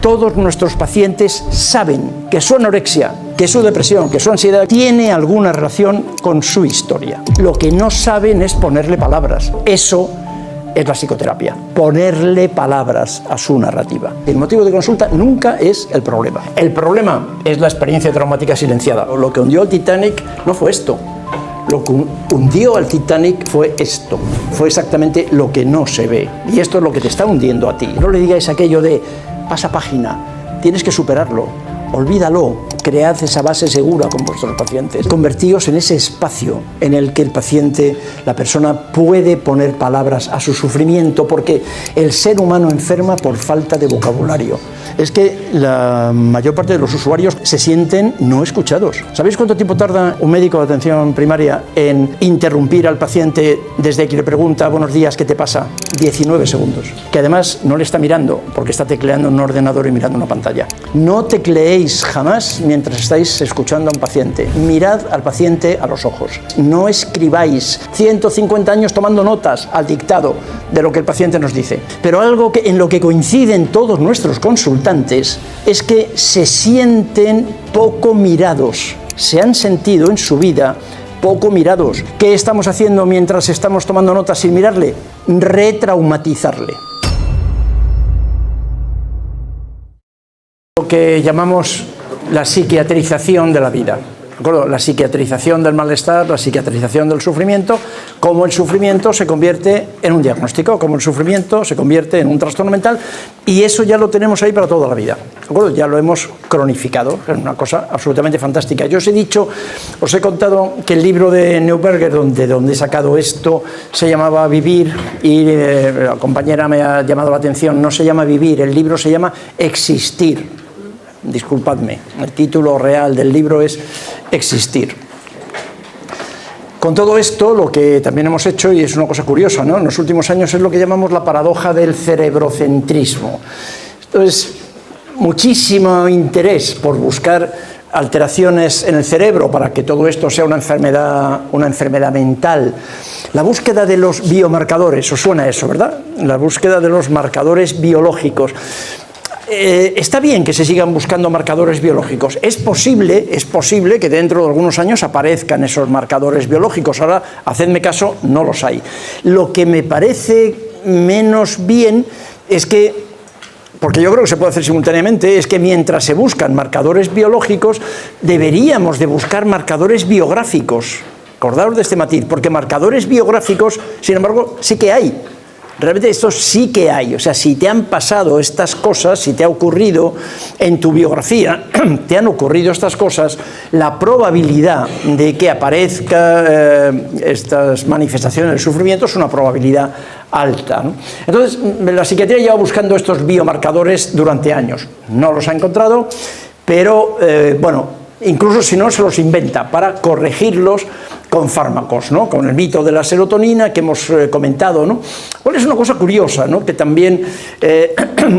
Todos nuestros pacientes saben que su anorexia, que su depresión, que su ansiedad tiene alguna relación con su historia. Lo que no saben es ponerle palabras. Eso es la psicoterapia, ponerle palabras a su narrativa. El motivo de consulta nunca es el problema. El problema es la experiencia traumática silenciada. Lo que hundió al Titanic no fue esto. Lo que hundió al Titanic fue esto. Fue exactamente lo que no se ve. Y esto es lo que te está hundiendo a ti. No le digáis aquello de pasa página, tienes que superarlo, olvídalo. Cread esa base segura con vuestros pacientes. Convertíos en ese espacio en el que el paciente, la persona, puede poner palabras a su sufrimiento, porque el ser humano enferma por falta de vocabulario. Es que la mayor parte de los usuarios se sienten no escuchados. ¿Sabéis cuánto tiempo tarda un médico de atención primaria en interrumpir al paciente desde que le pregunta buenos días, ¿qué te pasa? 19 segundos. Que además no le está mirando, porque está tecleando en un ordenador y mirando una pantalla. No tecleéis jamás mientras estáis escuchando a un paciente. Mirad al paciente a los ojos. No escribáis 150 años tomando notas al dictado de lo que el paciente nos dice. Pero algo en lo que coinciden todos nuestros consultantes es que se sienten poco mirados. Se han sentido en su vida poco mirados. ¿Qué estamos haciendo mientras estamos tomando notas sin mirarle? Retraumatizarle. Lo que llamamos la psiquiatrización de la vida. ¿De acuerdo? La psiquiatrización del malestar, la psiquiatrización del sufrimiento, cómo el sufrimiento se convierte en un diagnóstico, cómo el sufrimiento se convierte en un trastorno mental, y eso ya lo tenemos ahí para toda la vida. ¿De acuerdo? Ya lo hemos cronificado, es una cosa absolutamente fantástica. Yo os he contado que el libro de Neuberger, donde he sacado esto, se llamaba Vivir, y la compañera me ha llamado la atención, no se llama Vivir, el libro se llama Existir. Disculpadme, el título real del libro es Existir. Con todo esto, lo que también hemos hecho, y es una cosa curiosa, ¿no?, en los últimos años, es lo que llamamos la paradoja del cerebrocentrismo. Entonces, muchísimo interés por buscar alteraciones en el cerebro para que todo esto sea una enfermedad mental. La búsqueda de los biomarcadores, ¿os suena eso, verdad? La búsqueda de los marcadores biológicos. Está bien que se sigan buscando marcadores biológicos. Es posible que dentro de algunos años aparezcan esos marcadores biológicos. Ahora, hacedme caso, no los hay. Lo que me parece menos bien es que, porque yo creo que se puede hacer simultáneamente, es que mientras se buscan marcadores biológicos, deberíamos de buscar marcadores biográficos. Acordaos de este matiz, porque marcadores biográficos, sin embargo, sí que hay. Realmente esto sí que hay. O sea, si te han pasado estas cosas, si te ha ocurrido en tu biografía, te han ocurrido estas cosas, la probabilidad de que aparezca estas manifestaciones del sufrimiento es una probabilidad alta, ¿no? Entonces, la psiquiatría lleva buscando estos biomarcadores durante años. No los ha encontrado, pero, incluso si no, se los inventa para corregirlos con fármacos, ¿no?, con el mito de la serotonina que hemos comentado, ¿no? Bueno, es una cosa curiosa, ¿no?, que también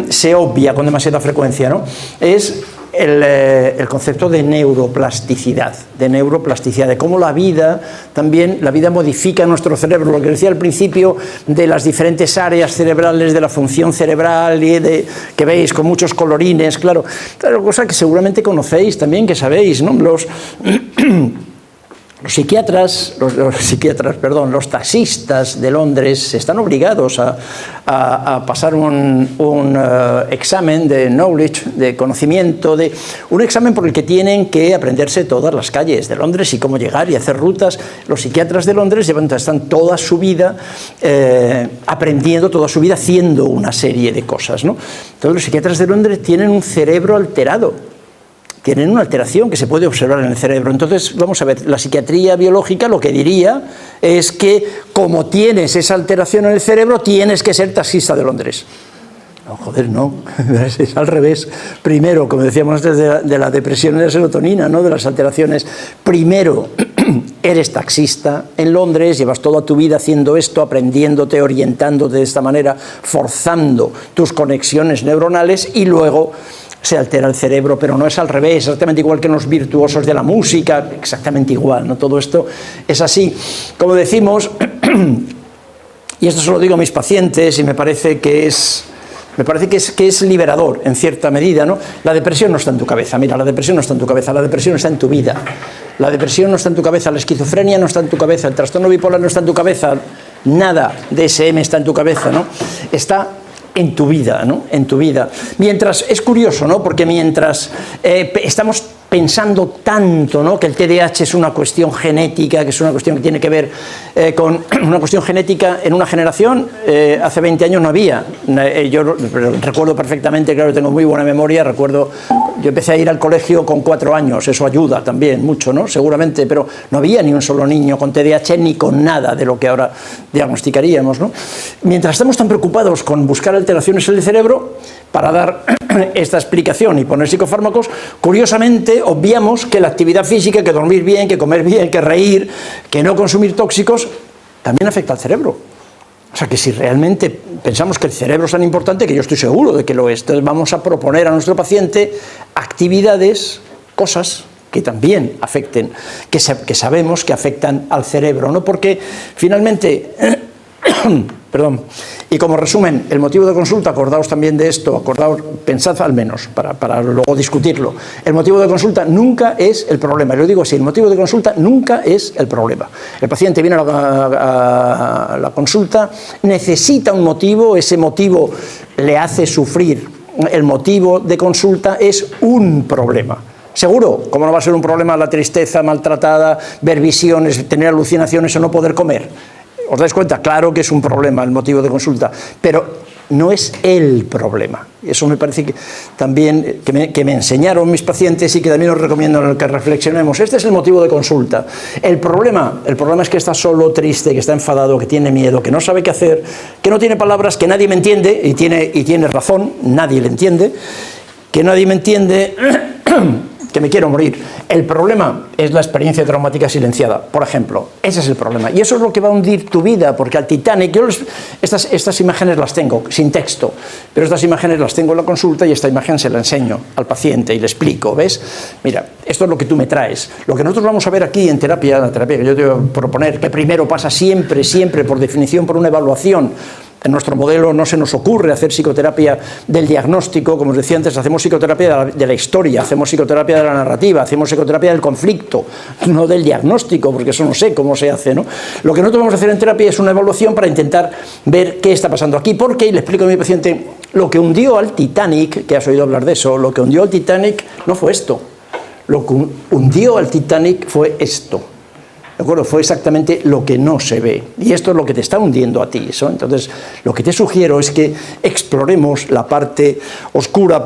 se obvia con demasiada frecuencia, ¿no? Es el concepto de neuroplasticidad, de cómo la vida modifica nuestro cerebro, lo que decía al principio de las diferentes áreas cerebrales, de la función cerebral, y que veis con muchos colorines, claro, cosa que seguramente conocéis también, que sabéis, ¿no? Los taxistas de Londres están obligados a pasar un examen de knowledge, de conocimiento, un examen por el que tienen que aprenderse todas las calles de Londres y cómo llegar y hacer rutas. Los psiquiatras de Londres están toda su vida aprendiendo, toda su vida haciendo una serie de cosas, ¿no? Entonces los psiquiatras de Londres tienen un cerebro alterado. Tienen una alteración que se puede observar en el cerebro. Entonces, vamos a ver, la psiquiatría biológica lo que diría es que, como tienes esa alteración en el cerebro, tienes que ser taxista de Londres. No, joder, no, es al revés. Primero, como decíamos antes de la depresión y de la serotonina, ¿no?, de las alteraciones, primero eres taxista en Londres, llevas toda tu vida haciendo esto, aprendiéndote, orientándote de esta manera, forzando tus conexiones neuronales, y luego se altera el cerebro, pero no es al revés, exactamente igual que en los virtuosos de la música, exactamente igual, ¿no? Todo esto es así. Como decimos, y esto se lo digo a mis pacientes, y me parece que es Me parece que es liberador, en cierta medida, ¿no? La depresión no está en tu cabeza, mira, la depresión no está en tu cabeza, la depresión está en tu vida. La depresión no está en tu cabeza, la esquizofrenia no está en tu cabeza, el trastorno bipolar no está en tu cabeza, nada de DSM está en tu cabeza, ¿no? Está en tu vida, ¿no? En tu vida. Mientras, es curioso, ¿no? Porque mientras estamos pensando tanto, ¿no?, que el TDAH es una cuestión genética, que es una cuestión que tiene que ver con una cuestión genética en una generación, hace 20 años no había. Yo recuerdo perfectamente, claro, tengo muy buena memoria, recuerdo, yo empecé a ir al colegio con 4 años, eso ayuda también mucho, ¿no?, seguramente, pero no había ni un solo niño con TDAH ni con nada de lo que ahora diagnosticaríamos, ¿no? Mientras estamos tan preocupados con buscar alteraciones en el cerebro para dar esta explicación y poner psicofármacos, curiosamente obviamos que la actividad física, que dormir bien, que comer bien, que reír, que no consumir tóxicos, también afecta al cerebro. O sea que si realmente pensamos que el cerebro es tan importante, que yo estoy seguro de que lo es, entonces vamos a proponer a nuestro paciente actividades, cosas que también afecten, que sabemos que afectan al cerebro, ¿no? Porque finalmente... Perdón. Y como resumen, el motivo de consulta, acordaos también de esto, pensad al menos, para luego discutirlo. El motivo de consulta nunca es el problema. Lo digo así, el motivo de consulta nunca es el problema. El paciente viene a la consulta, necesita un motivo, ese motivo le hace sufrir. El motivo de consulta es un problema. Seguro, ¿cómo no va a ser un problema la tristeza maltratada, ver visiones, tener alucinaciones o no poder comer? ¿Os dais cuenta? Claro que es un problema el motivo de consulta, pero no es el problema. Eso me parece que también que me enseñaron mis pacientes y que también os recomiendo que reflexionemos. Este es el motivo de consulta. El problema es que está solo, triste, que está enfadado, que tiene miedo, que no sabe qué hacer, que no tiene palabras, que nadie me entiende, y tiene razón, nadie le entiende, que nadie me entiende... que me quiero morir. El problema es la experiencia traumática silenciada, por ejemplo. Ese es el problema. Y eso es lo que va a hundir tu vida, porque al Titanic, estas imágenes las tengo sin texto, pero estas imágenes las tengo en la consulta y esta imagen se la enseño al paciente y le explico, ¿ves? Mira, esto es lo que tú me traes. Lo que nosotros vamos a ver aquí en terapia, la terapia que yo te voy a proponer, que primero pasa siempre, por definición, por una evaluación. En nuestro modelo no se nos ocurre hacer psicoterapia del diagnóstico, como os decía antes, hacemos psicoterapia de la historia, hacemos psicoterapia de la narrativa, hacemos psicoterapia del conflicto, no del diagnóstico, porque eso no sé cómo se hace, ¿no? Lo que nosotros vamos a hacer en terapia es una evaluación para intentar ver qué está pasando aquí, porque, y le explico a mi paciente, lo que hundió al Titanic, que has oído hablar de eso, lo que hundió al Titanic no fue esto, lo que hundió al Titanic fue esto. ¿De acuerdo? Fue exactamente lo que no se ve. Y esto es lo que te está hundiendo a ti, ¿so? Entonces, lo que te sugiero es que exploremos la parte oscura,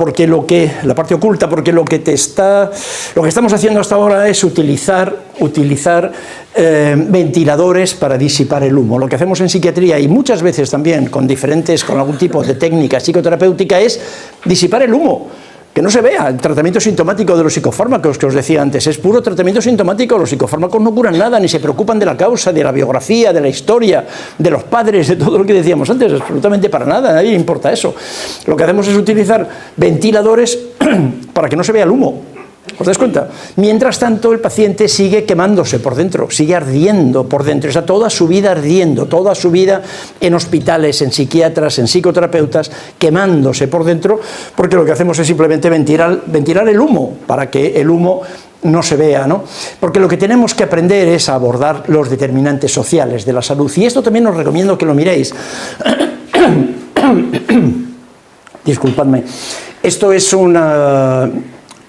la parte oculta, porque lo que estamos haciendo hasta ahora es utilizar ventiladores para disipar el humo. Lo que hacemos en psiquiatría, y muchas veces también con algún tipo de técnica psicoterapéutica, es disipar el humo. Que no se vea el tratamiento sintomático de los psicofármacos que os decía antes, es puro tratamiento sintomático, los psicofármacos no curan nada, ni se preocupan de la causa, de la biografía, de la historia, de los padres, de todo lo que decíamos antes, absolutamente para nada, a nadie le importa eso. Lo que hacemos es utilizar ventiladores para que no se vea el humo. ¿Os dais cuenta? Mientras tanto, el paciente sigue quemándose por dentro, sigue ardiendo por dentro, está toda su vida ardiendo, toda su vida en hospitales, en psiquiatras, en psicoterapeutas, quemándose por dentro, porque lo que hacemos es simplemente ventilar el humo, para que el humo no se vea, ¿no? Porque lo que tenemos que aprender es a abordar los determinantes sociales de la salud, y esto también os recomiendo que lo miréis. Disculpadme. Esto es un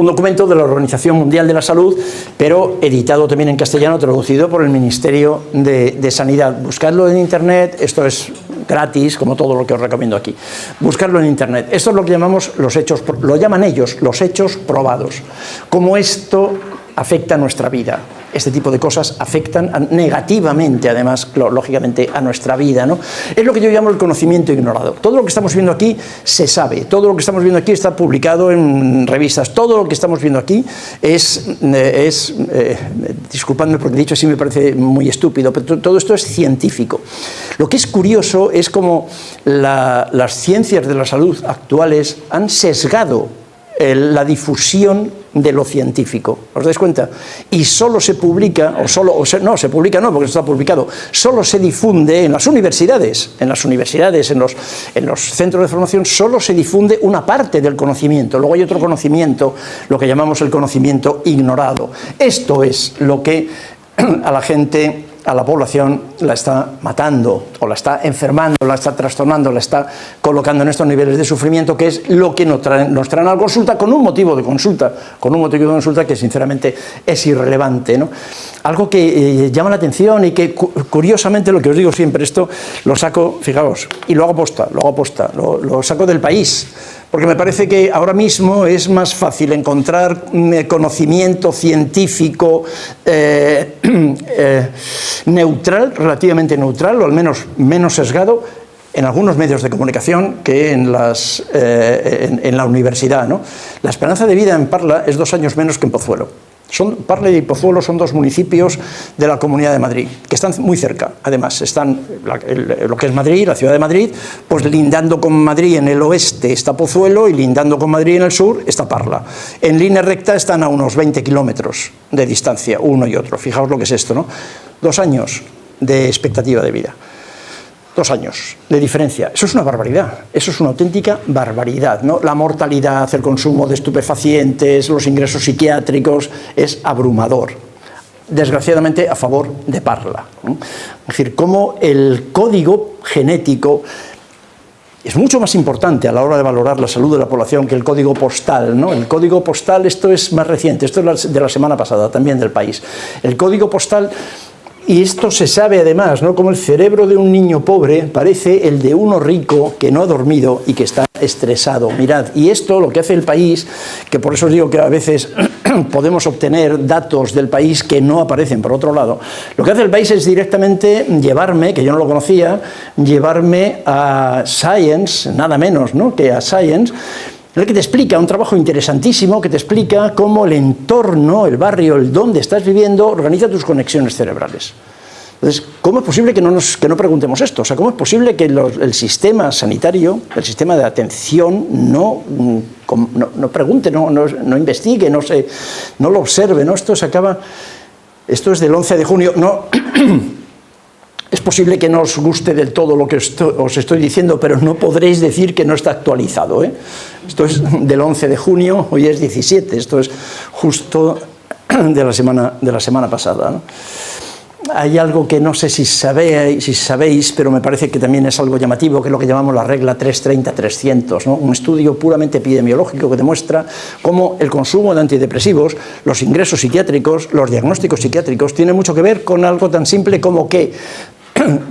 documento de la Organización Mundial de la Salud, pero editado también en castellano, traducido por el Ministerio de Sanidad. Buscadlo en Internet, esto es gratis, como todo lo que os recomiendo aquí. Buscarlo en Internet. Esto es lo que llamamos lo llaman ellos los hechos probados. Cómo esto afecta a nuestra vida. Este tipo de cosas afectan negativamente, además, lógicamente, a nuestra vida, ¿no? Es lo que yo llamo el conocimiento ignorado. Todo lo que estamos viendo aquí se sabe, todo lo que estamos viendo aquí está publicado en revistas, todo lo que estamos viendo aquí disculpadme porque dicho así me parece muy estúpido, pero todo esto es científico. Lo que es curioso es cómo las ciencias de la salud actuales han sesgado la difusión de lo científico. ¿Os dais cuenta? Y solo se publica, no, se publica no, porque está publicado, solo se difunde en las universidades, en los centros de formación, solo se difunde una parte del conocimiento. Luego hay otro conocimiento, lo que llamamos el conocimiento ignorado. Esto es lo que a la gente, a la población, la está matando, o la está enfermando, la está trastornando, la está colocando en estos niveles de sufrimiento, que es lo que nos traen a la consulta con un motivo de consulta, que sinceramente es irrelevante, ¿no? Algo que llama la atención y que curiosamente, lo que os digo siempre, esto lo saco, fijaos, y lo hago posta, lo saco del País, porque me parece que ahora mismo es más fácil encontrar conocimiento científico neutral, relativamente neutral, o al menos menos sesgado, en algunos medios de comunicación que en la universidad, ¿no? La esperanza de vida en Parla es 2 años menos que en Pozuelo. Parla y Pozuelo son 2 municipios de la Comunidad de Madrid, que están muy cerca. Además, están lo que es Madrid, la ciudad de Madrid, pues lindando con Madrid en el oeste está Pozuelo y lindando con Madrid en el sur está Parla. En línea recta están a unos 20 kilómetros de distancia, uno y otro. Fijaos lo que es esto, ¿no? 2 años de expectativa de vida. 2 años de diferencia. Eso es una barbaridad, eso es una auténtica barbaridad, ¿no? La mortalidad, el consumo de estupefacientes, los ingresos psiquiátricos, es abrumador. Desgraciadamente a favor de Parla, ¿no? Es decir, cómo el código genético es mucho más importante a la hora de valorar la salud de la población que el código postal, ¿no? El código postal, esto es más reciente, esto es de la semana pasada, también del País. El código postal. Y esto se sabe además, ¿no? Como el cerebro de un niño pobre parece el de uno rico que no ha dormido y que está estresado. Mirad, y esto lo que hace el País, que por eso os digo que a veces podemos obtener datos del País que no aparecen por otro lado, lo que hace el País es directamente llevarme, que yo no lo conocía, llevarme a Science, nada menos, ¿no? Que a Science, el que te explica un trabajo interesantísimo, que te explica cómo el entorno, el barrio, el donde estás viviendo, organiza tus conexiones cerebrales. Entonces, ¿cómo es posible que no preguntemos esto? O sea, ¿cómo es posible que el sistema sanitario, el sistema de atención, no pregunte, no investigue, no lo observe, ¿no? Esto es del 11 de junio, no... Es posible que no os guste del todo lo que os estoy diciendo, pero no podréis decir que no está actualizado, ¿eh? Esto es del 11 de junio, hoy es 17, esto es justo de la semana pasada, ¿no? Hay algo que no sé si sabéis, pero me parece que también es algo llamativo, que es lo que llamamos la regla 330-300, ¿no? Un estudio puramente epidemiológico que demuestra cómo el consumo de antidepresivos, los ingresos psiquiátricos, los diagnósticos psiquiátricos, tienen mucho que ver con algo tan simple como que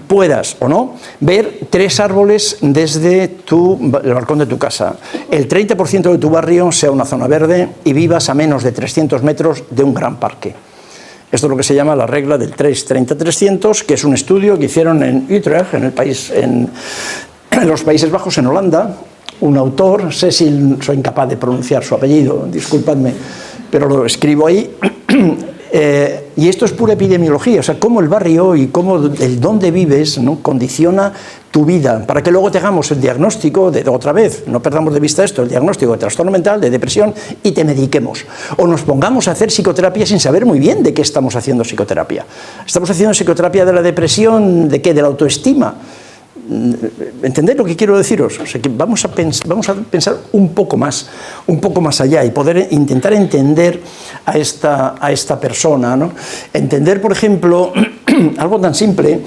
puedas o no ver 3 árboles desde el balcón de tu casa, el 30% de tu barrio sea una zona verde y vivas a menos de 300 metros de un gran parque. Esto es lo que se llama la regla del 330-300, que es un estudio que hicieron en Utrecht, en los Países Bajos, en Holanda. Un autor, Cecil, soy incapaz de pronunciar su apellido, disculpadme, pero lo escribo ahí. Y esto es pura epidemiología, o sea, cómo el barrio y cómo el dónde vives, ¿no?, condiciona tu vida, para que luego tengamos el diagnóstico, otra vez, no perdamos de vista esto, el diagnóstico de trastorno mental, de depresión, y te mediquemos. O nos pongamos a hacer psicoterapia sin saber muy bien de qué estamos haciendo psicoterapia. ¿Estamos haciendo psicoterapia de la depresión? ¿De qué? ¿De la autoestima? ¿Entendéis lo que quiero deciros? O sea, que vamos a pensar un poco más allá y poder intentar entender a esta persona, ¿no? Entender, por ejemplo, algo tan simple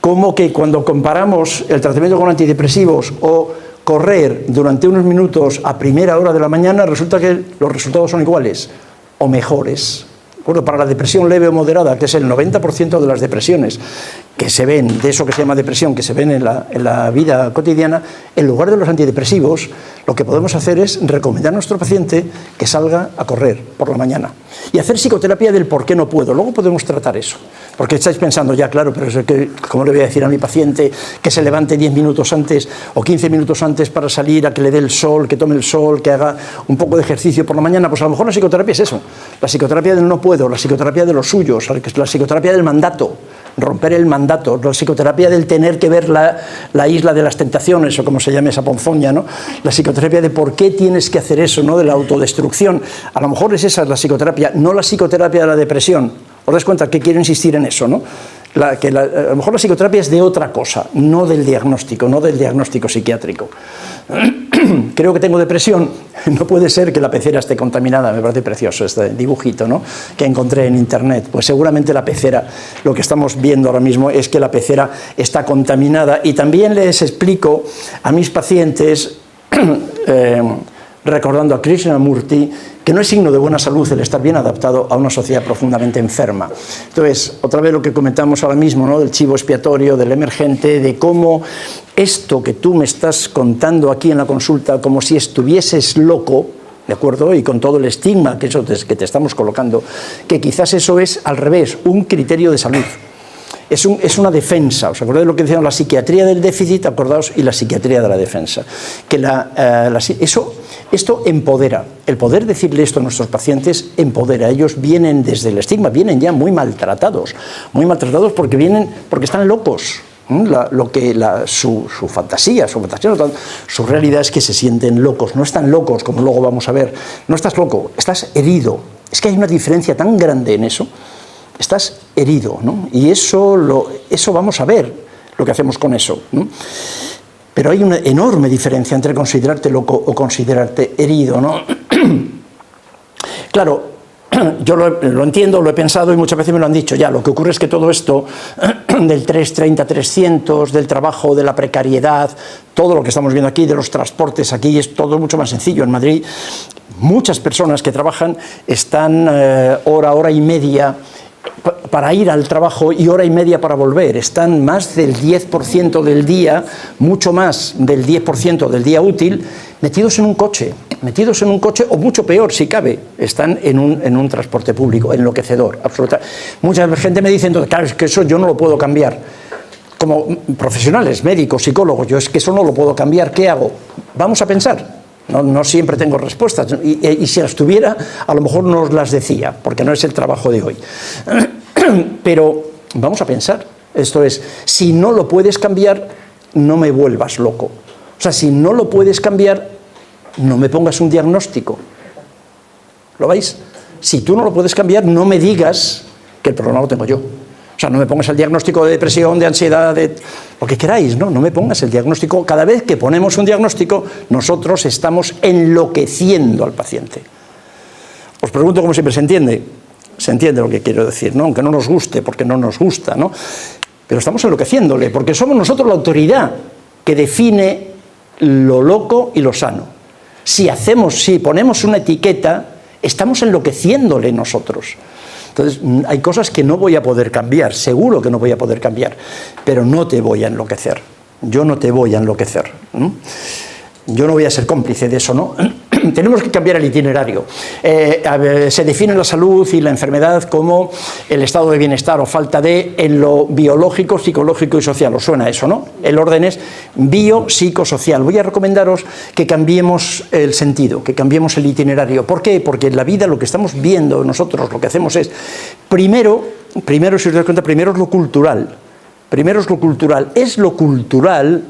como que cuando comparamos el tratamiento con antidepresivos o correr durante unos minutos a primera hora de la mañana, resulta que los resultados son iguales o mejores. Bueno, para la depresión leve o moderada, que es el 90% de las depresiones que se ven, de eso que se llama depresión, que se ven en la vida cotidiana, en lugar de los antidepresivos, lo que podemos hacer es recomendar a nuestro paciente que salga a correr por la mañana y hacer psicoterapia del por qué no puedo. Luego podemos tratar eso, porque estáis pensando, ya claro, pero es que, ¿cómo le voy a decir a mi paciente que se levante 10 minutos antes o 15 minutos antes para salir, a que le dé el sol, que tome el sol, que haga un poco de ejercicio por la mañana? Pues a lo mejor la psicoterapia es eso, la psicoterapia del no puedo, la psicoterapia de los suyos, la psicoterapia del mandato, romper el mandato, la psicoterapia del tener que ver la isla de las tentaciones, o como se llama esa ponzoña, ¿no? La psicoterapia de por qué tienes que hacer eso, ¿no? De la autodestrucción. A lo mejor esa es la psicoterapia, no la psicoterapia de la depresión. ¿Os dais cuenta que quiero insistir en eso, ¿no? A lo mejor la psicoterapia es de otra cosa, no del diagnóstico psiquiátrico. Creo que tengo depresión, no puede ser que la pecera esté contaminada, me parece precioso este dibujito, ¿no? Que encontré en internet. Pues seguramente la pecera, lo que estamos viendo ahora mismo es que la pecera está contaminada, y también les explico a mis pacientes, recordando a Krishnamurti, que no es signo de buena salud el estar bien adaptado a una sociedad profundamente enferma. Entonces, otra vez lo que comentamos ahora mismo, ¿no? Del chivo expiatorio, del emergente, de cómo esto que tú me estás contando aquí en la consulta, como si estuvieses loco, ¿de acuerdo? Y con todo el estigma que te estamos colocando, que quizás eso es al revés, un criterio de salud. Es una defensa. ¿Os acordáis de lo que decíamos? La psiquiatría del déficit, acordaos, y la psiquiatría de la defensa. Que esto empodera. El poder decirle esto a nuestros pacientes empodera. Ellos vienen desde el estigma, vienen ya muy maltratados porque están locos. Su fantasía, su realidad es que se sienten locos. No están locos, como luego vamos a ver. No estás loco, estás herido. Es que hay una diferencia tan grande en eso. Estás herido, ¿no? Y eso vamos a ver lo que hacemos con eso, ¿no? Pero hay una enorme diferencia entre considerarte loco o considerarte herido, ¿no? Claro, yo lo entiendo, lo he pensado y muchas veces me lo han dicho ya. Lo que ocurre es que todo esto del 330-300, del trabajo, de la precariedad, todo lo que estamos viendo aquí, de los transportes aquí, es todo mucho más sencillo. En Madrid, muchas personas que trabajan están hora y media para ir al trabajo y hora y media para volver. Están más del 10% del día, mucho más del 10% del día útil, metidos en un coche, o mucho peor si cabe, están en un transporte público, enloquecedor, absolutamente. Mucha gente me dice, entonces, claro, es que eso yo no lo puedo cambiar. Como profesionales, médicos, psicólogos, yo es que eso no lo puedo cambiar, ¿qué hago? Vamos a pensar. No siempre tengo respuestas, y si las tuviera, a lo mejor no os las decía, porque no es el trabajo de hoy. Pero vamos a pensar, esto es, si no lo puedes cambiar, no me vuelvas loco. O sea, si no lo puedes cambiar, no me pongas un diagnóstico. ¿Lo veis? Si tú no lo puedes cambiar, no me digas que el problema lo tengo yo. O sea, no me pongas el diagnóstico de depresión, de ansiedad, de lo que queráis, no me pongas el diagnóstico. Cada vez que ponemos un diagnóstico, nosotros estamos enloqueciendo al paciente. Os pregunto cómo siempre se entiende. Se entiende lo que quiero decir, ¿no? Aunque no nos guste, porque no nos gusta, ¿no? Pero estamos enloqueciéndole, porque somos nosotros la autoridad que define lo loco y lo sano. Si ponemos una etiqueta, estamos enloqueciéndole nosotros. Entonces, hay cosas que no voy a poder cambiar, seguro que no voy a poder cambiar, pero no te voy a enloquecer. Yo no te voy a enloquecer. Yo no voy a ser cómplice de eso, ¿no? Tenemos que cambiar el itinerario. Se define la salud y la enfermedad como el estado de bienestar o falta de en lo biológico, psicológico y social. ¿Os suena eso, no? El orden es biopsicosocial. Voy a recomendaros que cambiemos el sentido, que cambiemos el itinerario. ¿Por qué? Porque en la vida lo que estamos viendo nosotros, lo que hacemos es, primero, si os dais cuenta, primero es lo cultural. Primero es lo cultural. Es lo cultural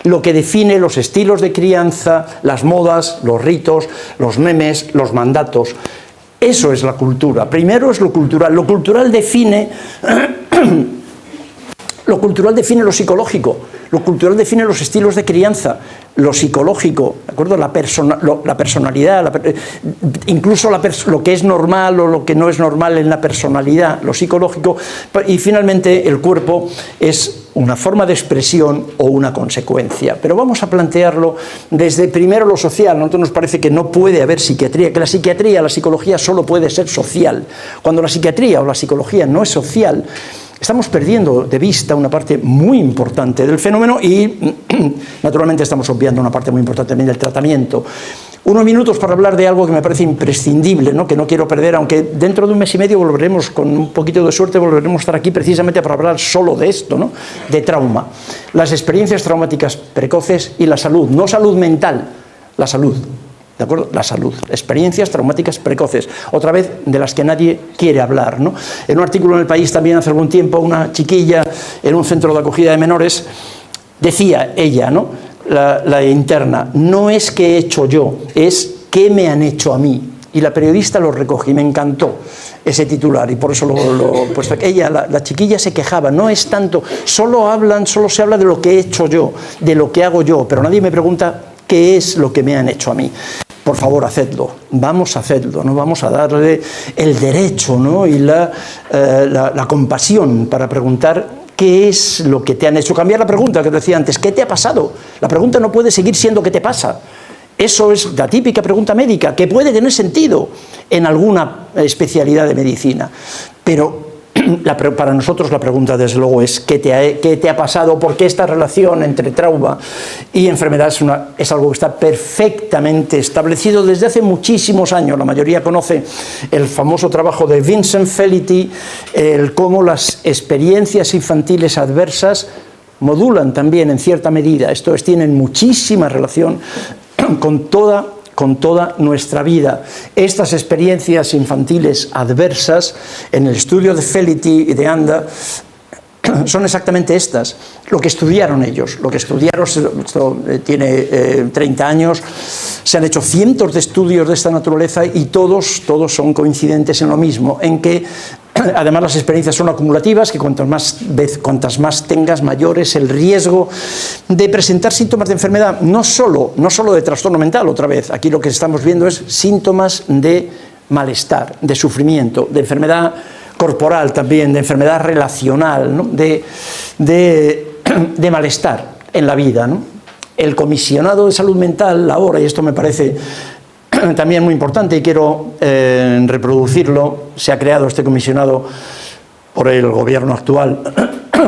lo que define los estilos de crianza, las modas, los ritos, los memes, los mandatos. Eso es la cultura. Primero es lo cultural. Lo cultural define lo psicológico. Lo cultural define los estilos de crianza, lo psicológico, ¿de acuerdo? La personalidad, incluso lo que es normal o lo que no es normal en la personalidad, lo psicológico, y finalmente el cuerpo es una forma de expresión o una consecuencia. Pero vamos a plantearlo desde primero lo social. A nosotros nos parece que no puede haber psiquiatría, que la psicología solo puede ser social. Cuando la psiquiatría o la psicología no es social, estamos perdiendo de vista una parte muy importante del fenómeno y, naturalmente, estamos obviando una parte muy importante también del tratamiento. Unos minutos para hablar de algo que me parece imprescindible, ¿no? Que no quiero perder, aunque dentro de un mes y medio volveremos, con un poquito de suerte, volveremos a estar aquí precisamente para hablar solo de esto, ¿no? De trauma. Las experiencias traumáticas precoces y la salud, no salud mental, la salud. ¿de acuerdo? La salud, experiencias traumáticas precoces, otra vez de las que nadie quiere hablar, ¿no? En un artículo en El País también hace algún tiempo, una chiquilla en un centro de acogida de menores, decía ella, ¿no? La interna, no es que he hecho yo, es qué me han hecho a mí. Y la periodista lo recoge y me encantó ese titular y por eso pues ella, la chiquilla se quejaba, no es tanto, solo se habla de lo que he hecho yo, de lo que hago yo, pero nadie me pregunta qué es lo que me han hecho a mí. Por favor, hacedlo, vamos a hacerlo, ¿no? Vamos a darle el derecho, ¿no? Y la compasión para preguntar qué es lo que te han hecho. Cambiar la pregunta que decía antes, ¿qué te ha pasado? La pregunta no puede seguir siendo ¿qué te pasa? Eso es la típica pregunta médica, que puede tener sentido en alguna especialidad de medicina, pero para nosotros la pregunta desde luego es ¿qué te ha pasado? Porque esta relación entre trauma y enfermedad es algo que está perfectamente establecido desde hace muchísimos años. La mayoría conoce el famoso trabajo de Vincent Felitti, cómo las experiencias infantiles adversas modulan también en cierta medida, esto es, tienen muchísima relación con toda nuestra vida. Estas experiencias infantiles adversas, en el estudio de Felitti y de Anda, son exactamente estas, lo que estudiaron ellos, esto tiene 30 años, se han hecho cientos de estudios de esta naturaleza y todos son coincidentes en lo mismo, en que además las experiencias son acumulativas, que cuantas más tengas, mayor es el riesgo de presentar síntomas de enfermedad, no solo de trastorno mental, otra vez, aquí lo que estamos viendo es síntomas de malestar, de sufrimiento, de enfermedad corporal también, de enfermedad relacional, ¿no? de malestar en la vida, ¿no? El comisionado de salud mental ahora, y esto me parece también muy importante y quiero reproducirlo, se ha creado este comisionado por el gobierno actual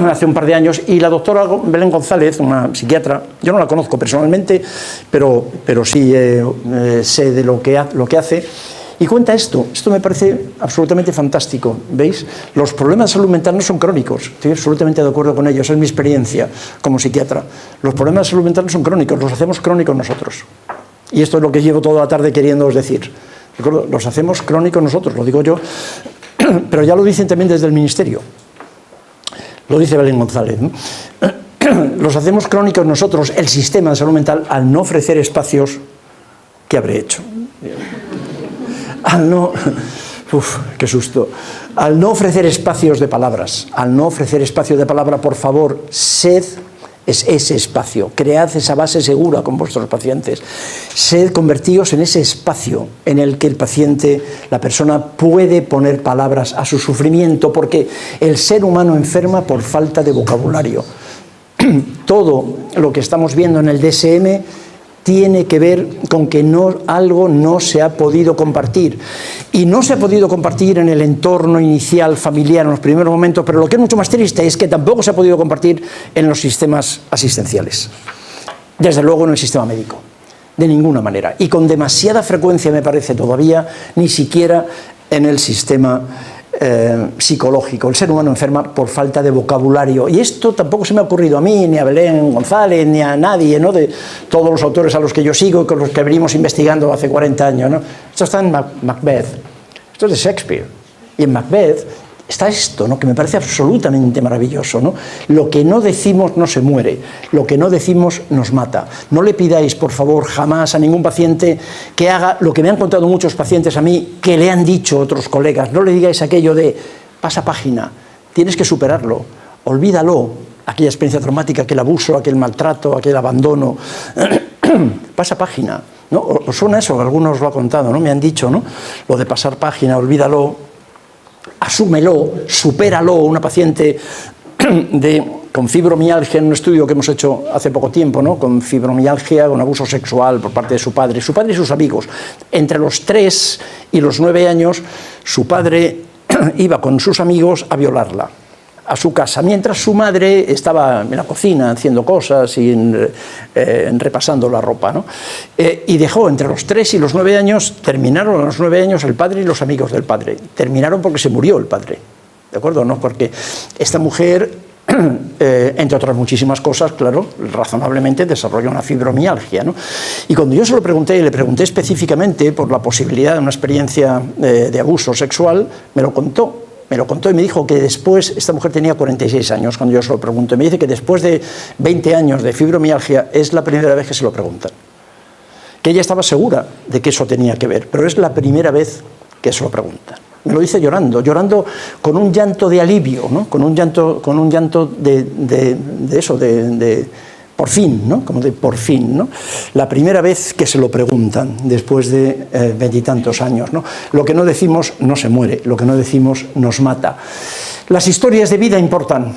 hace un par de años y la doctora Belén González, una psiquiatra, yo no la conozco personalmente, pero sí sé de lo que hace, y cuenta esto me parece absolutamente fantástico, ¿veis? Los problemas de salud mental no son crónicos, estoy absolutamente de acuerdo con ellos, es mi experiencia como psiquiatra. Los problemas de salud mental no son crónicos, los hacemos crónicos nosotros. Y esto es lo que llevo toda la tarde queriéndoos decir. ¿De los hacemos crónicos nosotros, lo digo yo, pero ya lo dicen también desde el Ministerio. Lo dice Belén González, ¿no? Los hacemos crónicos nosotros, el sistema de salud mental, al no ofrecer espacios que habré hecho. Qué susto. Al no ofrecer espacios de palabras, por favor, sed es ese espacio, cread esa base segura con vuestros pacientes, convertíos en ese espacio en el que el paciente, la persona puede poner palabras a su sufrimiento, porque el ser humano enferma por falta de vocabulario. Todo lo que estamos viendo en el DSM tiene que ver con que algo no se ha podido compartir. Y no se ha podido compartir en el entorno inicial familiar, en los primeros momentos, pero lo que es mucho más triste es que tampoco se ha podido compartir en los sistemas asistenciales. Desde luego en el sistema médico. De ninguna manera. Y con demasiada frecuencia, me parece todavía, ni siquiera en el sistema psicológico. El ser humano enferma por falta de vocabulario, y esto tampoco se me ha ocurrido a mí, ni a Belén González, ni a nadie, ¿no? De todos los autores a los que yo sigo y con los que venimos investigando hace 40 años, ¿no? Esto está en Macbeth, esto es de Shakespeare, y en Macbeth está esto, ¿no? Que me parece absolutamente maravilloso, ¿no? Lo que no decimos no se muere, lo que no decimos nos mata. No le pidáis, por favor, jamás a ningún paciente que haga lo que me han contado muchos pacientes a mí, que le han dicho otros colegas. No le digáis aquello de pasa página, tienes que superarlo, olvídalo, aquella experiencia traumática, aquel abuso, aquel maltrato, aquel abandono. Pasa página, ¿no? ¿Os suena eso? Algunos lo han contado, ¿no? Me han dicho, ¿no? Lo de pasar página, olvídalo. Asúmelo, supéralo. Una paciente con fibromialgia, en un estudio que hemos hecho hace poco tiempo, ¿no? Con fibromialgia, con abuso sexual por parte de su padre y sus amigos. Entre los 3 y los 9 años, su padre iba con sus amigos a violarla a su casa, mientras su madre estaba en la cocina haciendo cosas y repasando la ropa, ¿no? Y dejó entre los 3 y los 9 años, terminaron a los 9 años el padre y los amigos del padre. Terminaron porque se murió el padre, ¿de acuerdo? No porque esta mujer entre otras muchísimas cosas, claro, razonablemente desarrolla una fibromialgia, ¿no? Y cuando yo se lo pregunté, y le pregunté específicamente por la posibilidad de una experiencia de abuso sexual, me lo contó y me dijo que después, esta mujer tenía 46 años cuando yo se lo pregunto, y me dice que después de 20 años de fibromialgia es la primera vez que se lo preguntan. Que ella estaba segura de que eso tenía que ver, pero es la primera vez que se lo preguntan. Me lo dice llorando con un llanto de alivio, ¿no? Con un llanto de eso, de por fin, ¿no? Como de por fin, ¿no? La primera vez que se lo preguntan, después de 20 y tantos años, ¿no? Lo que no decimos no se muere, lo que no decimos nos mata. Las historias de vida importan.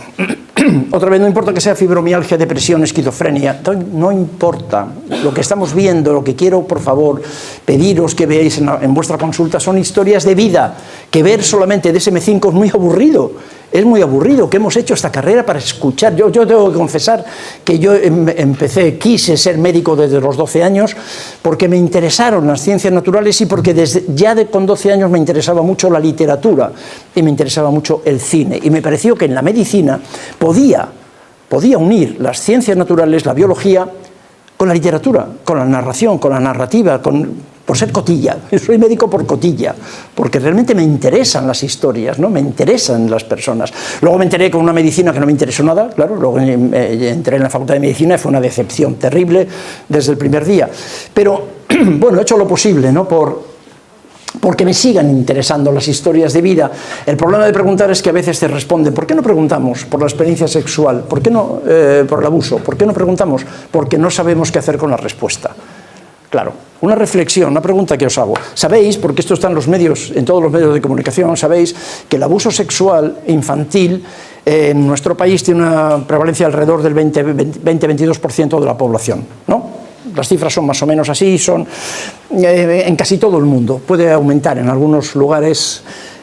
Otra vez, no importa que sea fibromialgia, depresión, esquizofrenia, no importa. Lo que estamos viendo, lo que quiero, por favor, pediros que veáis en vuestra consulta son historias de vida, que ver solamente DSM-5 es muy aburrido. Es muy aburrido, que hemos hecho esta carrera para escuchar. Yo tengo que confesar que yo quise ser médico desde los 12 años porque me interesaron las ciencias naturales y porque con 12 años me interesaba mucho la literatura y me interesaba mucho el cine. Y me pareció que en la medicina podía unir las ciencias naturales, la biología, con la literatura, con la narración, con la narrativa, por ser cotilla. Soy médico por cotilla, porque realmente me interesan las historias, ¿no? Me interesan las personas. Luego me enteré con una medicina que no me interesó nada, claro, luego entré en la Facultad de Medicina y fue una decepción terrible desde el primer día. Pero, bueno, he hecho lo posible, ¿no? Porque me sigan interesando las historias de vida. El problema de preguntar es que a veces te responden, ¿por qué no preguntamos por la experiencia sexual? ¿Por qué no por el abuso? ¿Por qué no preguntamos? Porque no sabemos qué hacer con la respuesta. Claro, una reflexión, una pregunta que os hago. ¿Sabéis, porque esto está en los medios, en todos los medios de comunicación, sabéis que el abuso sexual infantil en nuestro país tiene una prevalencia alrededor del 20-22% de la población, ¿no? Las cifras son más o menos así, son en casi todo el mundo. Puede aumentar en algunos lugares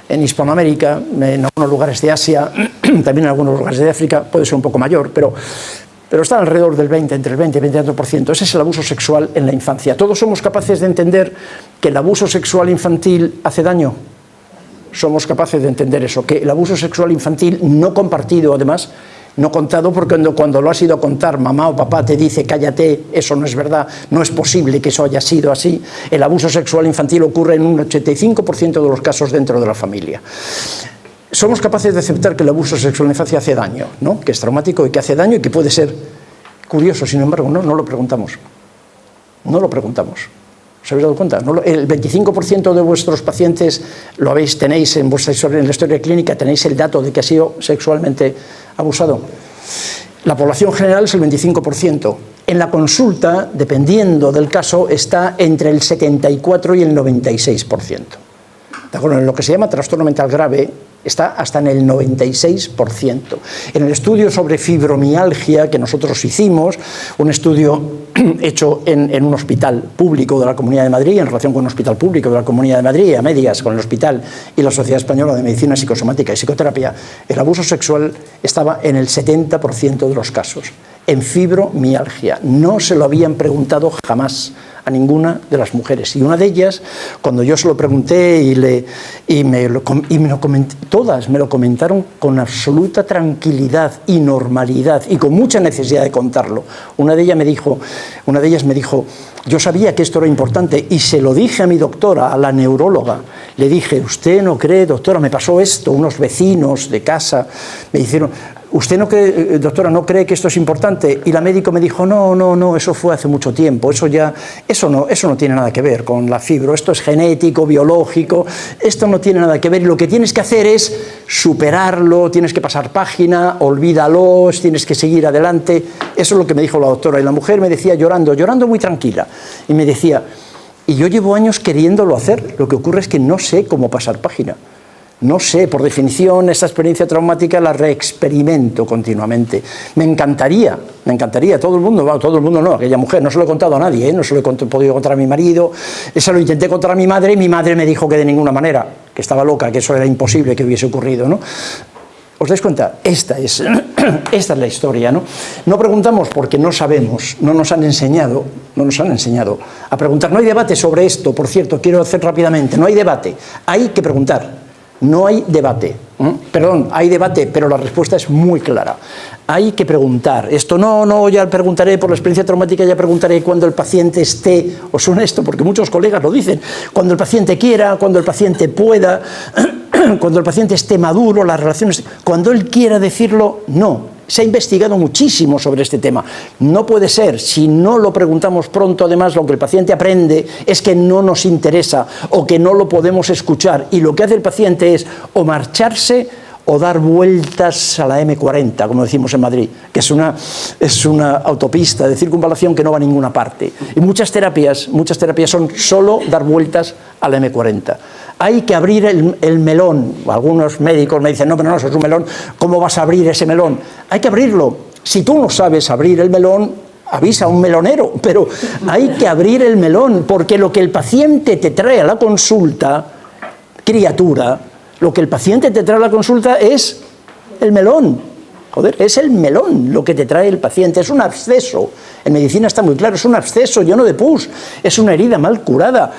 en Hispanoamérica, en algunos lugares de Asia, también en algunos lugares de África, puede ser un poco mayor, pero está alrededor del 20, entre el 20 y el 22%. Ese es el abuso sexual en la infancia. ¿Todos somos capaces de entender que el abuso sexual infantil hace daño? Somos capaces de entender eso, que el abuso sexual infantil no compartido, además, no contado, porque cuando lo has ido a contar, mamá o papá te dice, cállate, eso no es verdad, no es posible que eso haya sido así. El abuso sexual infantil ocurre en un 85% de los casos dentro de la familia. Somos capaces de aceptar que el abuso sexual en la infancia hace daño, ¿no? Que es traumático y que hace daño y que puede ser curioso, sin embargo, no lo preguntamos. No lo preguntamos. ¿Os habéis dado cuenta? El 25% de vuestros pacientes tenéis en vuestra historia, en la historia clínica, tenéis el dato de que ha sido sexualmente abusado. La población general es el 25%. En la consulta, dependiendo del caso, está entre el 74 y el 96%. ¿De acuerdo? En lo que se llama trastorno mental grave, está hasta en el 96%. En el estudio sobre fibromialgia que nosotros hicimos, un estudio hecho en un hospital público de la Comunidad de Madrid, en relación con un hospital público de la Comunidad de Madrid, a medias con el hospital y la Sociedad Española de Medicina Psicosomática y Psicoterapia, el abuso sexual estaba en el 70% de los casos. En fibromialgia. No se lo habían preguntado jamás a ninguna de las mujeres. Y una de ellas, cuando yo se lo pregunté todas me lo comentaron con absoluta tranquilidad y normalidad y con mucha necesidad de contarlo. Una de ellas me dijo, yo sabía que esto era importante y se lo dije a mi doctora, a la neuróloga. Le dije, ¿usted no cree, doctora? Me pasó esto, unos vecinos de casa me dijeron, ¿usted no cree, doctora, no cree que esto es importante? Y la médico me dijo, no, eso fue hace mucho tiempo, eso no tiene nada que ver con la fibro, esto es genético, biológico, esto no tiene nada que ver y lo que tienes que hacer es superarlo, tienes que pasar página, olvídalo, tienes que seguir adelante. Eso es lo que me dijo la doctora. Y la mujer me decía llorando muy tranquila, y me decía, y yo llevo años queriéndolo hacer, lo que ocurre es que no sé cómo pasar página. No sé, por definición, esta experiencia traumática la reexperimento continuamente. Me encantaría, todo el mundo no, aquella mujer, no se lo he contado a nadie, no se lo he podido contar a mi marido, eso lo intenté contar a mi madre y mi madre me dijo que de ninguna manera, que estaba loca, que eso era imposible que hubiese ocurrido, ¿no? ¿Os dais cuenta? Esta es la historia, ¿no? No preguntamos porque no sabemos, no nos han enseñado a preguntar. No hay debate sobre esto, por cierto, quiero hacer rápidamente, no hay debate, hay que preguntar. No hay debate. Perdón, hay debate, pero la respuesta es muy clara. Hay que preguntar. Esto no, ya preguntaré por la experiencia traumática, ya preguntaré cuando el paciente esté, os suena esto, porque muchos colegas lo dicen, cuando el paciente quiera, cuando el paciente pueda, cuando el paciente esté maduro, las relaciones, cuando él quiera decirlo, no. Se ha investigado muchísimo sobre este tema. No puede ser, si no lo preguntamos pronto, además, lo que el paciente aprende es que no nos interesa o que no lo podemos escuchar. Y lo que hace el paciente es o marcharse o dar vueltas a la M40, como decimos en Madrid, que es una autopista de circunvalación que no va a ninguna parte. Y muchas terapias son solo dar vueltas a la M40. Hay que abrir el melón. Algunos médicos me dicen, no, pero no, eso es un melón, ¿cómo vas a abrir ese melón? Hay que abrirlo. Si tú no sabes abrir el melón, avisa a un melonero, pero hay que abrir el melón, porque lo que el paciente te trae a la consulta, criatura, lo que el paciente te trae a la consulta es el melón. Joder, es el melón lo que te trae el paciente, es un absceso. En medicina está muy claro, es un absceso lleno de pus, es una herida mal curada.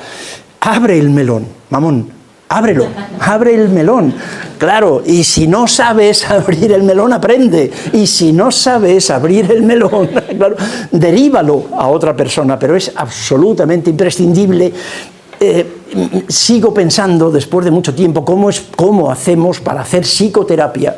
Abre el melón, mamón, ábrelo, abre el melón. Claro, y si no sabes abrir el melón, aprende. Y si no sabes abrir el melón, claro, derívalo a otra persona, pero es absolutamente imprescindible. Sigo pensando, después de mucho tiempo, cómo hacemos para hacer psicoterapia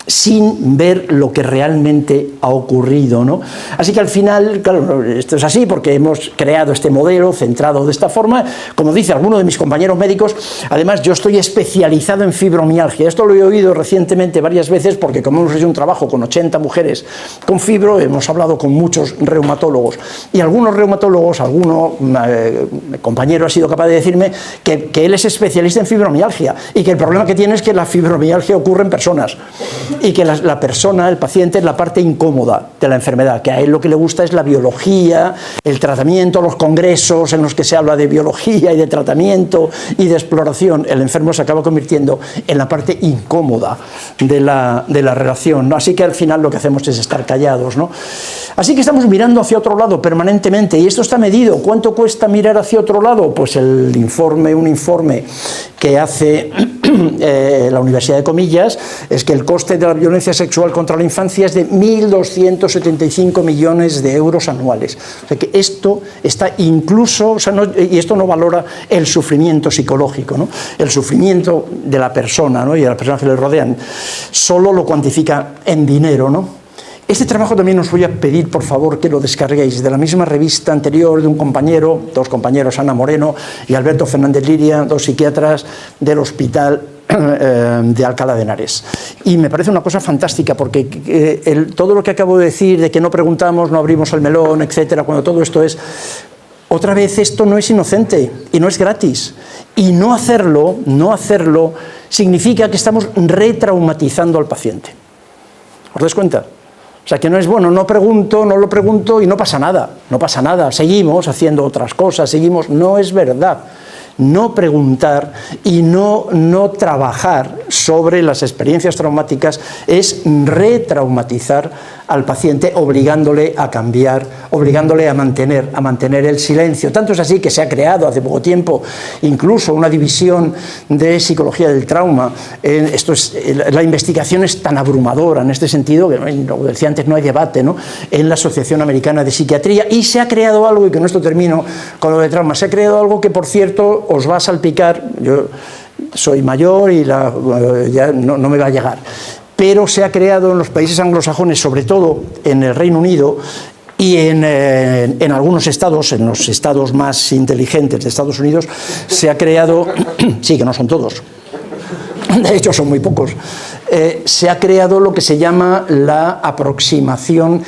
sin ver lo que realmente ha ocurrido, ¿no? Así que al final, claro, esto es así porque hemos creado este modelo centrado de esta forma. Como dice alguno de mis compañeros médicos, además yo estoy especializado en fibromialgia. Esto lo he oído recientemente varias veces porque como hemos hecho un trabajo con 80 mujeres con fibro, hemos hablado con muchos reumatólogos. Y algunos reumatólogos, compañero ha sido capaz de decirme que él es especialista en fibromialgia y que el problema que tiene es que la fibromialgia ocurre en personas. Y que la persona, el paciente, es la parte incómoda de la enfermedad, que a él lo que le gusta es la biología, el tratamiento, los congresos en los que se habla de biología y de tratamiento y de exploración. El enfermo se acaba convirtiendo en la parte incómoda de la relación, ¿no? Así que al final lo que hacemos es estar callados, ¿no? Así que estamos mirando hacia otro lado permanentemente y esto está medido. ¿Cuánto cuesta mirar hacia otro lado? Pues un informe que hace la Universidad de Comillas es que el coste de la violencia sexual contra la infancia es de 1.275 millones de euros anuales. O sea que esto está incluso, y esto no valora el sufrimiento psicológico, ¿no? El sufrimiento de la persona, ¿no? Y de las personas que le rodean, solo lo cuantifica en dinero, ¿no? Este trabajo también os voy a pedir, por favor, que lo descarguéis de la misma revista anterior de un compañero, dos compañeros, Ana Moreno y Alberto Fernández Liria, dos psiquiatras del Hospital de Alcalá de Henares. Y me parece una cosa fantástica porque todo lo que acabo de decir, de que no preguntamos, no abrimos el melón, etcétera, cuando todo esto es... Otra vez, esto no es inocente y no es gratis. Y no hacerlo significa que estamos retraumatizando al paciente. ¿Os dais cuenta? O sea, que no es, bueno, no lo pregunto y no pasa nada, seguimos haciendo otras cosas, no es verdad. No preguntar y no trabajar sobre las experiencias traumáticas es retraumatizar al paciente, obligándole a cambiar, obligándole a mantener el silencio. Tanto es así que se ha creado hace poco tiempo incluso una división de psicología del trauma. La investigación es tan abrumadora en este sentido, que lo decía antes, no hay debate, ¿no? En la Asociación Americana de Psiquiatría, y se ha creado algo, y con esto termino con lo de trauma, se ha creado algo que, por cierto, os va a salpicar. Yo soy mayor y ya no me va a llegar. Pero se ha creado en los países anglosajones, sobre todo en el Reino Unido y en algunos estados, en los estados más inteligentes de Estados Unidos, se ha creado, sí, que no son todos, de hecho son muy pocos, se ha creado lo que se llama la aproximación,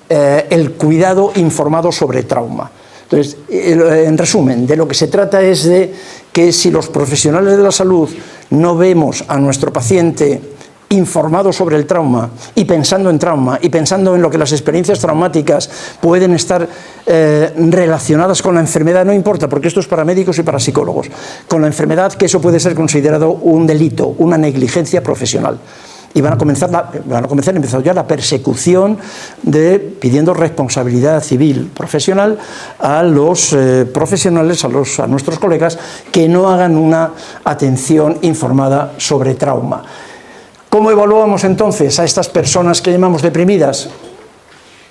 el cuidado informado sobre trauma. Entonces, en resumen, de lo que se trata es de que si los profesionales de la salud no vemos a nuestro paciente informado sobre el trauma y pensando en lo que las experiencias traumáticas pueden estar relacionadas con la enfermedad, no importa, porque esto es para médicos y para psicólogos, con la enfermedad, que eso puede ser considerado un delito, una negligencia profesional. y van a empezar ya la persecución pidiendo responsabilidad civil profesional a los profesionales, a nuestros colegas, que no hagan una atención informada sobre trauma. ¿Cómo evaluamos entonces a estas personas que llamamos deprimidas?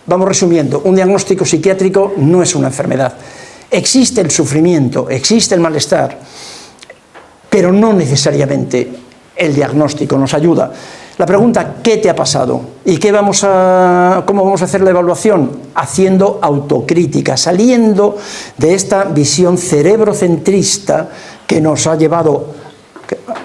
Vamos resumiendo, un diagnóstico psiquiátrico no es una enfermedad. Existe el sufrimiento, existe el malestar, pero no necesariamente el diagnóstico nos ayuda. La pregunta, ¿qué te ha pasado? ¿Y cómo vamos a hacer la evaluación? Haciendo autocrítica, saliendo de esta visión cerebrocentrista que nos ha llevado,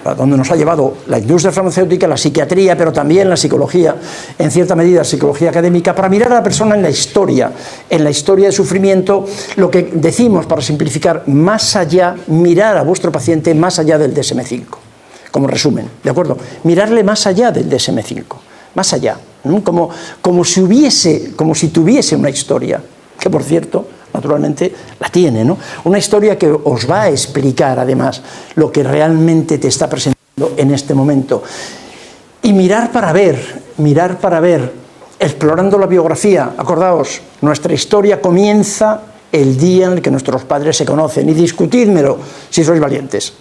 a donde nos ha llevado la industria farmacéutica, la psiquiatría, pero también la psicología, en cierta medida la psicología académica, para mirar a la persona en la historia de sufrimiento, lo que decimos, para simplificar, más allá, mirar a vuestro paciente más allá del DSM-5. Como resumen, ¿de acuerdo? Mirarle más allá del DSM-5, más allá, como si tuviese una historia, que por cierto, naturalmente, la tiene, ¿no? Una historia que os va a explicar, además, lo que realmente te está presentando en este momento. Y mirar para ver, explorando la biografía. Acordaos, nuestra historia comienza el día en el que nuestros padres se conocen, y discutidmelo si sois valientes.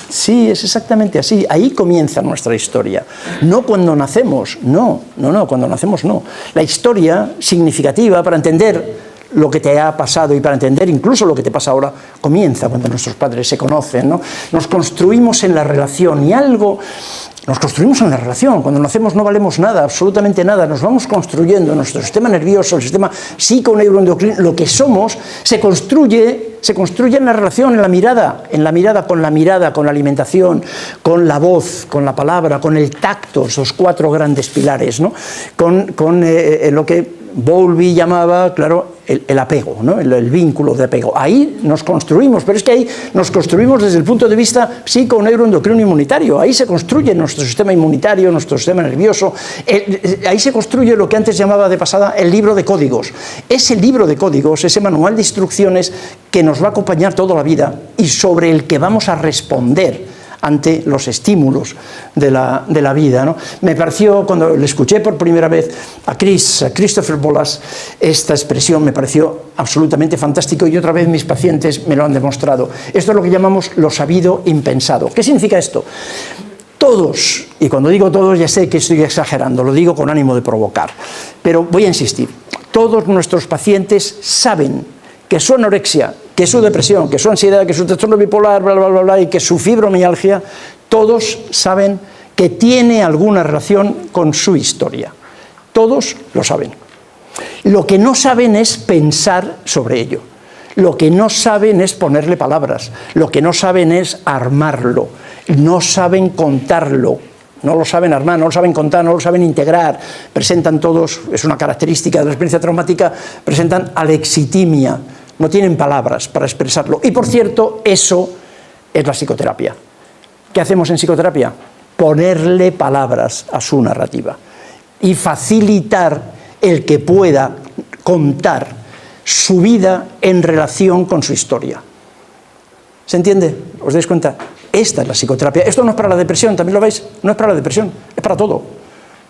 Sí, es exactamente así. Ahí comienza nuestra historia. No cuando nacemos, no, cuando nacemos no. La historia significativa para entender lo que te ha pasado y para entender incluso lo que te pasa ahora, comienza cuando nuestros padres se conocen, ¿no? Nos construimos en la relación y nos construimos en la relación. Cuando nacemos no valemos nada, absolutamente nada. Nos vamos construyendo nuestro sistema nervioso, el sistema psico-neuroendocrino, lo que somos, se construye en la relación, en la mirada, con la alimentación, con la voz, con la palabra, con el tacto, esos 4 grandes pilares, ¿no? Con lo que Bowlby llamaba, claro, el apego, ¿no? el vínculo de apego. Ahí nos construimos, pero es que ahí nos construimos desde el punto de vista psico-neuroendocrino inmunitario. Ahí se construye nuestro sistema inmunitario, nuestro sistema nervioso. Ahí se construye lo que antes llamaba de pasada el libro de códigos. Ese libro de códigos, ese manual de instrucciones que nos va a acompañar toda la vida y sobre el que vamos a responder ante los estímulos de la vida, ¿no? Me pareció, cuando le escuché por primera vez a Christopher Bolas, esta expresión me pareció absolutamente fantástico, y otra vez mis pacientes me lo han demostrado. Esto es lo que llamamos lo sabido impensado. ¿Qué significa esto? Todos, y cuando digo todos ya sé que estoy exagerando, lo digo con ánimo de provocar, pero voy a insistir, todos nuestros pacientes saben que su anorexia, que su depresión, que su ansiedad, que su trastorno bipolar, bla, bla, bla, bla, y que su fibromialgia, todos saben que tiene alguna relación con su historia. Todos lo saben. Lo que no saben es pensar sobre ello. Lo que no saben es ponerle palabras. Lo que no saben es armarlo. No saben contarlo. No lo saben armar, no lo saben contar, no lo saben integrar. Presentan todos, es una característica de la experiencia traumática, presentan alexitimia. No tienen palabras para expresarlo. Y por cierto, eso es la psicoterapia. ¿Qué hacemos en psicoterapia? Ponerle palabras a su narrativa y facilitar el que pueda contar su vida en relación con su historia. ¿Se entiende? ¿Os dais cuenta? Esta es la psicoterapia. Esto no es para la depresión, ¿también lo veis? No es para la depresión, es para todo.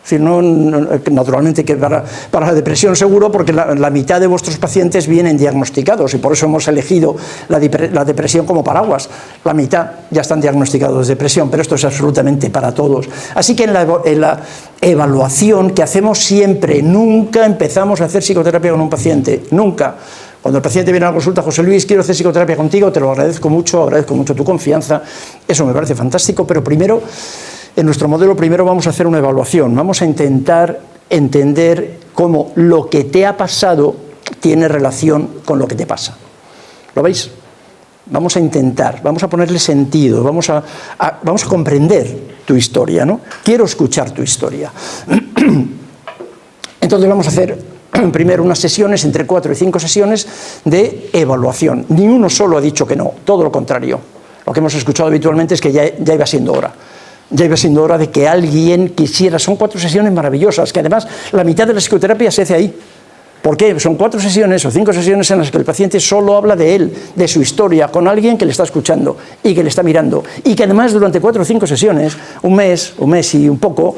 Es decir, naturalmente que para la depresión seguro, porque la mitad de vuestros pacientes vienen diagnosticados, y por eso hemos elegido la depresión como paraguas. La mitad ya están diagnosticados de depresión, pero esto es absolutamente para todos. Así que en la evaluación que hacemos siempre, nunca empezamos a hacer psicoterapia con un paciente, nunca. Cuando el paciente viene a la consulta, José Luis, quiero hacer psicoterapia contigo, te lo agradezco mucho tu confianza, eso me parece fantástico, pero primero, en nuestro modelo, vamos a hacer una evaluación, vamos a intentar entender cómo lo que te ha pasado tiene relación con lo que te pasa. ¿Lo veis? Vamos a intentar, vamos a ponerle sentido, vamos a comprender tu historia, ¿no? Quiero escuchar tu historia. Entonces vamos a hacer primero unas sesiones, entre 4 y 5 sesiones de evaluación. Ni uno solo ha dicho que no, todo lo contrario. Lo que hemos escuchado habitualmente es que ya iba siendo hora. Ya iba siendo hora de que alguien quisiera. Son 4 sesiones maravillosas, que además la mitad de la psicoterapia se hace ahí. ¿Por qué? Son 4 sesiones o 5 sesiones en las que el paciente solo habla de él, de su historia, con alguien que le está escuchando y que le está mirando. Y que además durante 4 o 5 sesiones, un mes y un poco,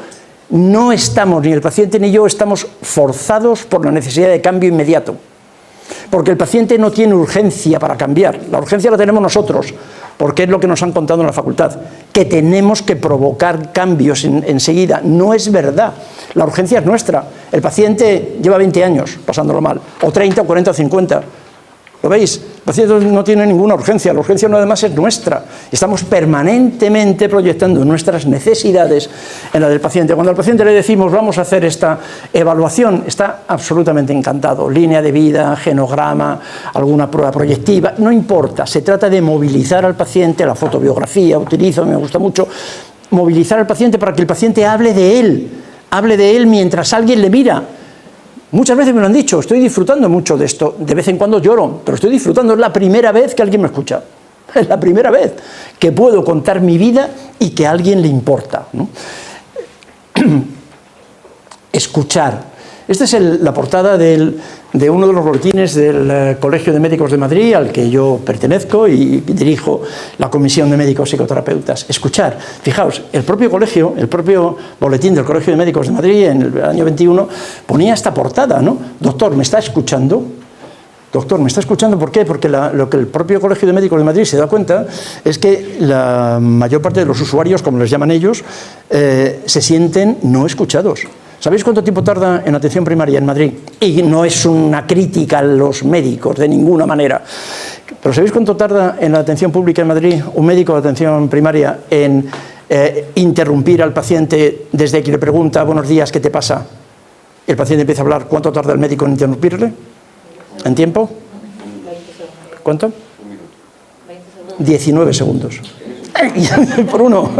no estamos, ni el paciente ni yo, estamos forzados por la necesidad de cambio inmediato. Porque el paciente no tiene urgencia para cambiar, la urgencia la tenemos nosotros, porque es lo que nos han contado en la facultad, que tenemos que provocar cambios enseguida. No es verdad, la urgencia es nuestra. El paciente lleva 20 años pasándolo mal, o 30, o 40, o 50. ¿Lo veis? El paciente no tiene ninguna urgencia, la urgencia no además es nuestra. Estamos permanentemente proyectando nuestras necesidades en la del paciente. Cuando al paciente le decimos vamos a hacer esta evaluación, está absolutamente encantado. Línea de vida, genograma, alguna prueba proyectiva, no importa. Se trata de movilizar al paciente, la fotobiografía, me gusta mucho, movilizar al paciente para que el paciente hable de él mientras alguien le mira. Muchas veces me lo han dicho, estoy disfrutando mucho de esto, de vez en cuando lloro, pero estoy disfrutando, es la primera vez que alguien me escucha, es la primera vez que puedo contar mi vida y que a alguien le importa, ¿no? Escuchar. Esta es la portada de uno de los boletines del Colegio de Médicos de Madrid, al que yo pertenezco y dirijo la Comisión de Médicos Psicoterapeutas. Escuchar. Fijaos, el propio colegio, el propio boletín del Colegio de Médicos de Madrid en el año 21 ponía esta portada, ¿no? Doctor, ¿me está escuchando? Doctor, ¿me está escuchando? ¿Por qué? Porque lo que el propio Colegio de Médicos de Madrid se da cuenta es que la mayor parte de los usuarios, como les llaman ellos, se sienten no escuchados. ¿Sabéis cuánto tiempo tarda en atención primaria en Madrid? Y no es una crítica a los médicos, de ninguna manera. Pero ¿sabéis cuánto tarda en la atención pública en Madrid un médico de atención primaria en interrumpir al paciente desde que le pregunta buenos días, ¿qué te pasa? El paciente empieza a hablar. ¿Cuánto tarda el médico en interrumpirle? ¿En tiempo? ¿Cuánto? 19 segundos. Por uno.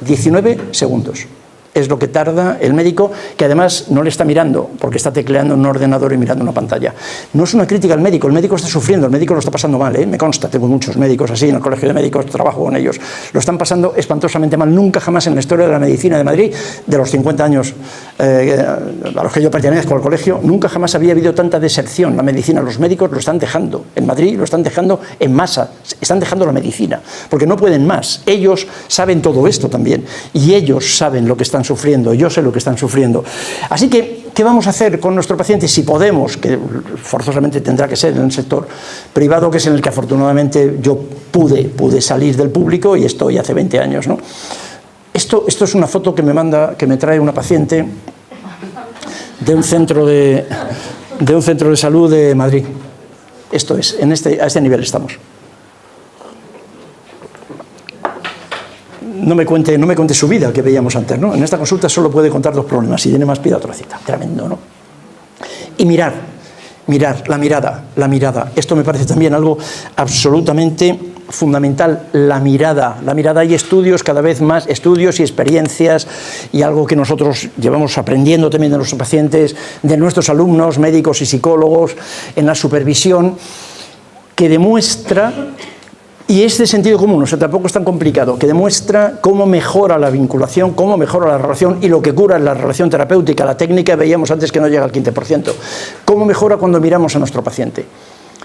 19 segundos. Es lo que tarda el médico, que además no le está mirando, porque está tecleando en un ordenador y mirando una pantalla. No es una crítica al médico, el médico está sufriendo, el médico lo está pasando mal, me consta, tengo muchos médicos así en el Colegio de Médicos, trabajo con ellos, lo están pasando espantosamente mal. Nunca jamás en la historia de la medicina de Madrid, de los 50 años a los que yo pertenezco al colegio, nunca jamás había habido tanta deserción. La medicina, los médicos lo están dejando, en Madrid lo están dejando en masa, están dejando la medicina, porque no pueden más. Ellos saben todo esto también, y ellos saben lo que están sufriendo, yo sé lo que están sufriendo. Así que, ¿qué vamos a hacer con nuestro paciente? Si podemos, que forzosamente tendrá que ser en el sector privado, que es en el que afortunadamente yo pude salir del público y estoy hace 20 años, ¿no? Esto es una foto que me trae una paciente de un centro de salud de Madrid. Esto es, a este nivel estamos. No me cuente su vida, que veíamos antes, ¿no? En esta consulta solo puede contar 2 problemas, si tiene más pida otra cita. Tremendo, ¿no? Y mirar, la mirada. Esto me parece también algo absolutamente fundamental, la mirada. Hay estudios, cada vez más estudios y experiencias, y algo que nosotros llevamos aprendiendo también de nuestros pacientes, de nuestros alumnos, médicos y psicólogos, en la supervisión, que demuestra. Y es de sentido común, o sea, tampoco es tan complicado, que demuestra cómo mejora la vinculación, cómo mejora la relación, y lo que cura es la relación terapéutica. La técnica veíamos antes que no llega al 15%. Cómo mejora cuando miramos a nuestro paciente.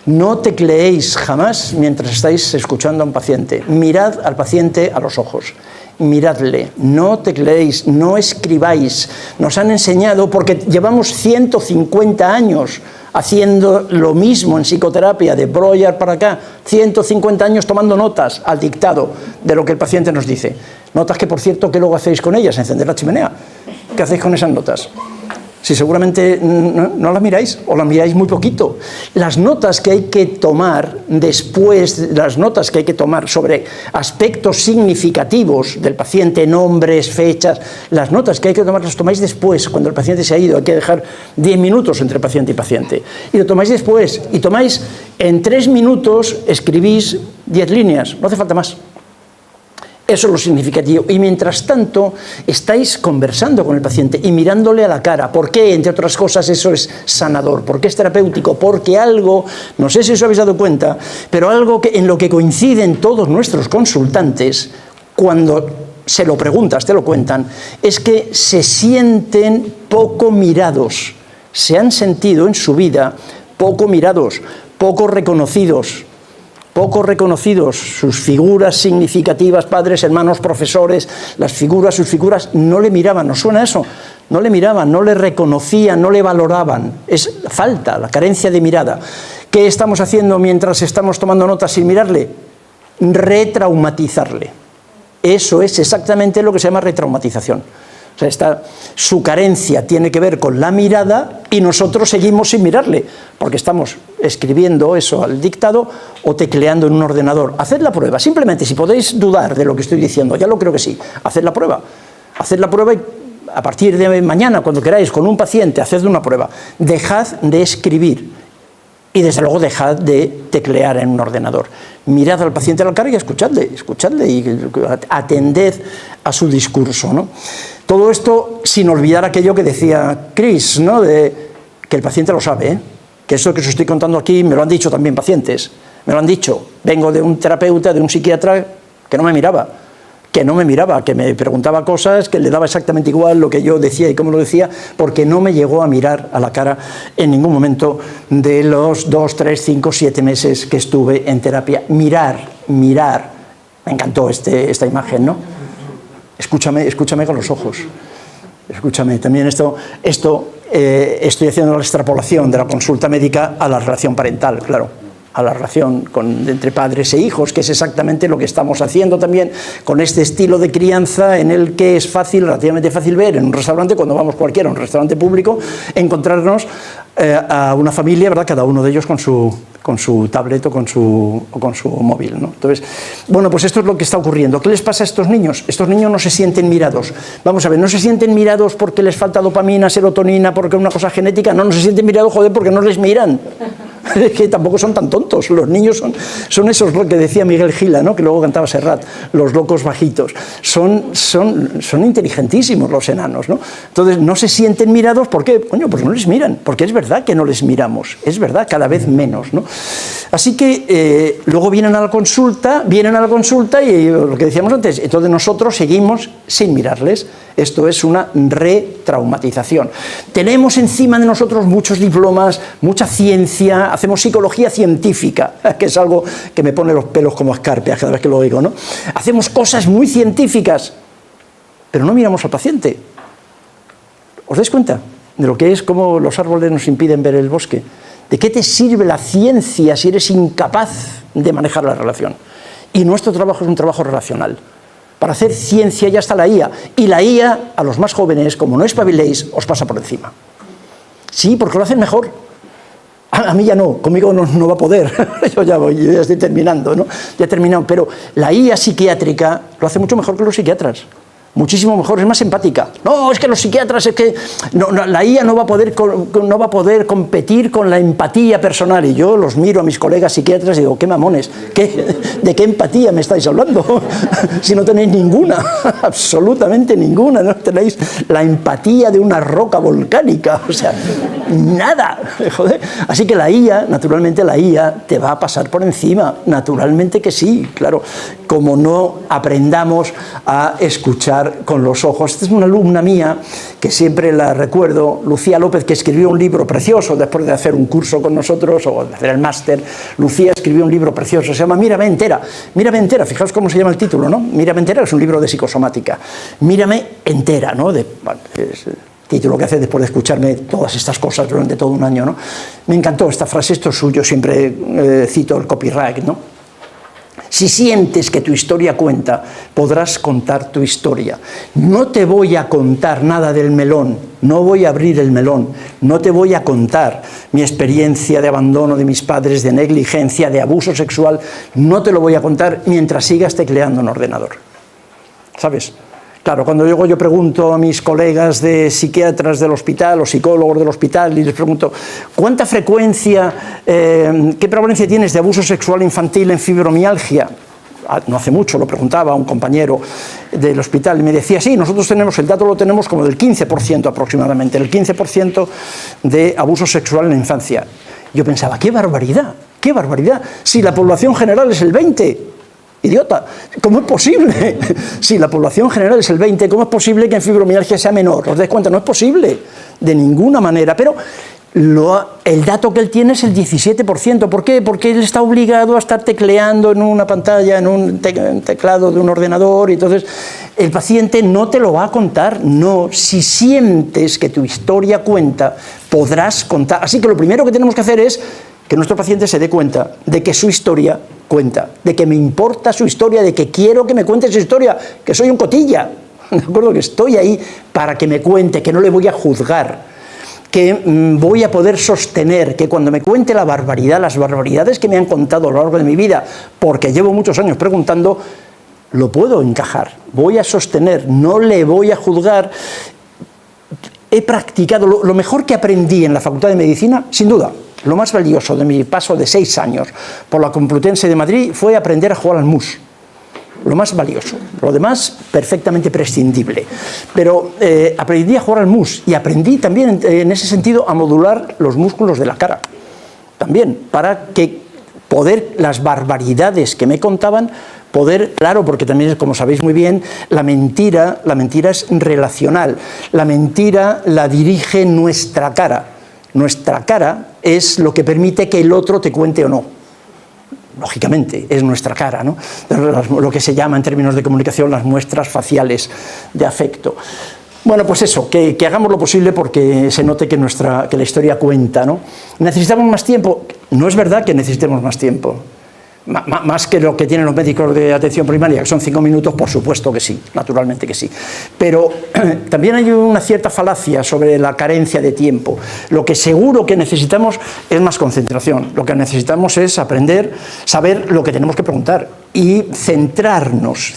No tecleéis jamás mientras estáis escuchando a un paciente. Mirad al paciente a los ojos. Miradle, no tecleéis, no escribáis. Nos han enseñado, porque llevamos 150 años haciendo lo mismo en psicoterapia, de Breuer para acá, 150 años tomando notas al dictado de lo que el paciente nos dice. Notas que, por cierto, ¿qué luego hacéis con ellas? Encender la chimenea. ¿Qué hacéis con esas notas? Si seguramente no las miráis, o las miráis muy poquito. Las notas que hay que tomar después, las notas que hay que tomar sobre aspectos significativos del paciente, nombres, fechas, las notas que hay que tomar las tomáis después, cuando el paciente se ha ido. Hay que dejar 10 minutos entre paciente y paciente. Y lo tomáis después, y tomáis en 3 minutos, escribís 10 líneas, no hace falta más. Eso es lo significativo. Y mientras tanto, estáis conversando con el paciente y mirándole a la cara. ¿Por qué? Entre otras cosas, eso es sanador. ¿Por qué es terapéutico? Porque algo, no sé si os habéis dado cuenta, pero algo en lo que coinciden todos nuestros consultantes, cuando se lo preguntas, te lo cuentan, es que se sienten poco mirados. se han sentido en su vida poco mirados, poco reconocidos, sus figuras significativas, padres, hermanos, profesores, sus figuras no le miraban, ¿nos suena eso? No le miraban, no le reconocían, no le valoraban. Es falta, la carencia de mirada. ¿Qué estamos haciendo mientras estamos tomando notas sin mirarle? Retraumatizarle. Eso es exactamente lo que se llama retraumatización. O sea, su carencia tiene que ver con la mirada y nosotros seguimos sin mirarle, porque estamos escribiendo eso al dictado o tecleando en un ordenador. Haced la prueba, simplemente, si podéis dudar de lo que estoy diciendo, ya lo creo que sí, haced la prueba. Haced la prueba y a partir de mañana, cuando queráis, con un paciente, haced una prueba. Dejad de escribir. Y desde luego dejad de teclear en un ordenador. Mirad al paciente a la cara y escuchadle y atended a su discurso, ¿no? Todo esto sin olvidar aquello que decía Chris, ¿no? De que el paciente lo sabe, ¿eh? Que eso que os estoy contando aquí me lo han dicho también pacientes. Me lo han dicho. Vengo de un terapeuta, de un psiquiatra que no me miraba, que me preguntaba cosas, que le daba exactamente igual lo que yo decía y cómo lo decía, porque no me llegó a mirar a la cara en ningún momento de los 2, 3, 5, 7 meses que estuve en terapia. Mirar. Me encantó esta imagen, ¿no? Escúchame con los ojos. Escúchame, también estoy haciendo la extrapolación de la consulta médica a la relación parental, claro. A la relación entre padres e hijos, que es exactamente lo que estamos haciendo también con este estilo de crianza en el que es relativamente fácil ver en un restaurante, cuando vamos cualquiera a un restaurante público, encontrarnos a una familia, ¿verdad? Cada uno de ellos con su tablet o con su móvil, ¿no? Entonces, bueno, pues esto es lo que está ocurriendo. ¿Qué les pasa a estos niños? Estos niños no se sienten mirados. Vamos a ver, no se sienten mirados porque les falta dopamina, serotonina, porque es una cosa genética. No se sienten mirados, joder, porque no les miran. Es que tampoco son tan tontos. Los niños son esos, lo que decía Miguel Gila, ¿no? Que luego cantaba Serrat, los locos bajitos. Son inteligentísimos los enanos, ¿no? Entonces no se sienten mirados, ¿por qué? Coño, pues no les miran, porque es verdad que no les miramos, es verdad, cada vez menos, ¿no? Así que luego vienen a la consulta y lo que decíamos antes, entonces nosotros seguimos sin mirarles. Esto es una retraumatización. Tenemos encima de nosotros muchos diplomas, mucha ciencia, hacemos psicología científica, que es algo que me pone los pelos como escarpias cada vez que lo oigo, ¿no? Hacemos cosas muy científicas, pero no miramos al paciente. ¿Os dais cuenta de lo que es cómo los árboles nos impiden ver el bosque? ¿De qué te sirve la ciencia si eres incapaz de manejar la relación? Y nuestro trabajo es un trabajo relacional. Para hacer ciencia ya está la IA. Y la IA, a los más jóvenes, como no espabiléis, os pasa por encima. Sí, porque lo hacen mejor. A mí ya no, conmigo no va a poder. Yo ya estoy terminando, ¿no? Ya he terminado. Pero la IA psiquiátrica lo hace mucho mejor que los psiquiatras. Muchísimo mejor, es más empática. No, es que los psiquiatras, la IA no va a poder competir con la empatía personal. Y yo los miro a mis colegas psiquiatras y digo, qué mamones, ¿de qué empatía me estáis hablando? Si no tenéis ninguna, absolutamente ninguna, no tenéis la empatía de una roca volcánica, o sea, nada, joder. Así que la IA, naturalmente la IA te va a pasar por encima, naturalmente que sí, claro, como no aprendamos a escuchar con los ojos. Esta es una alumna mía que siempre la recuerdo, Lucía López, que escribió un libro precioso después de hacer un curso con nosotros o de hacer el máster. Lucía escribió un libro precioso, se llama Mírame entera. Mírame entera, fijaos cómo se llama el título, ¿no? Mírame entera es un libro de psicosomática. Mírame entera, ¿no? Es el título que hace después de escucharme todas estas cosas durante todo un año, ¿no? Me encantó esta frase, esto es suyo, siempre cito el copyright, ¿no? Si sientes que tu historia cuenta, podrás contar tu historia. No te voy a contar nada del melón, no voy a abrir el melón, no te voy a contar mi experiencia de abandono de mis padres, de negligencia, de abuso sexual, no te lo voy a contar mientras sigas tecleando en ordenador. ¿Sabes? Claro, cuando yo pregunto a mis colegas de psiquiatras del hospital o psicólogos del hospital y les pregunto ¿cuánta frecuencia, qué prevalencia tienes de abuso sexual infantil en fibromialgia? No hace mucho lo preguntaba a un compañero del hospital y me decía, sí, nosotros tenemos, el dato lo tenemos como del 15% aproximadamente, el 15% de abuso sexual en la infancia. Yo pensaba, ¡qué barbaridad! ¡Qué barbaridad! Si la población general es el 20%. Idiota, ¿cómo es posible? Si la población general es el 20%, ¿cómo es posible que en fibromialgia sea menor? ¿Os dais cuenta? No es posible, de ninguna manera. Pero el dato que él tiene es el 17%. ¿Por qué? Porque él está obligado a estar tecleando en una pantalla, en un teclado de un ordenador, y entonces el paciente no te lo va a contar. No, si sientes que tu historia cuenta, podrás contar. Así que lo primero que tenemos que hacer es que nuestro paciente se dé cuenta de que su historia cuenta, de que me importa su historia, de que quiero que me cuente su historia, que soy un cotilla, ¿de acuerdo? Que estoy ahí para que me cuente, que no le voy a juzgar, que voy a poder sostener, que cuando me cuente la barbaridad, las barbaridades que me han contado a lo largo de mi vida, porque llevo muchos años preguntando, lo puedo encajar, voy a sostener, no le voy a juzgar. He practicado, lo mejor que aprendí en la Facultad de Medicina, sin duda, lo más valioso de mi paso de 6 años por la Complutense de Madrid fue aprender a jugar al mus. Lo más valioso, lo demás perfectamente prescindible. Pero aprendí a jugar al mus y aprendí también en ese sentido a modular los músculos de la cara. También, para que poder, las barbaridades que me contaban, poder, claro, porque también, como sabéis muy bien, la mentira es relacional. La mentira la dirige nuestra cara. Nuestra cara es lo que permite que el otro te cuente o no. Lógicamente, es nuestra cara, ¿no? Lo que se llama en términos de comunicación las muestras faciales de afecto. Bueno, pues eso, que hagamos lo posible porque se note que la historia cuenta, ¿no? ¿Necesitamos más tiempo? No es verdad que necesitemos más tiempo. Más que lo que tienen los médicos de atención primaria, que son 5 minutos, por supuesto que sí, naturalmente que sí. Pero también hay una cierta falacia sobre la carencia de tiempo. Lo que seguro que necesitamos es más concentración. Lo que necesitamos es aprender, saber lo que tenemos que preguntar y centrarnos,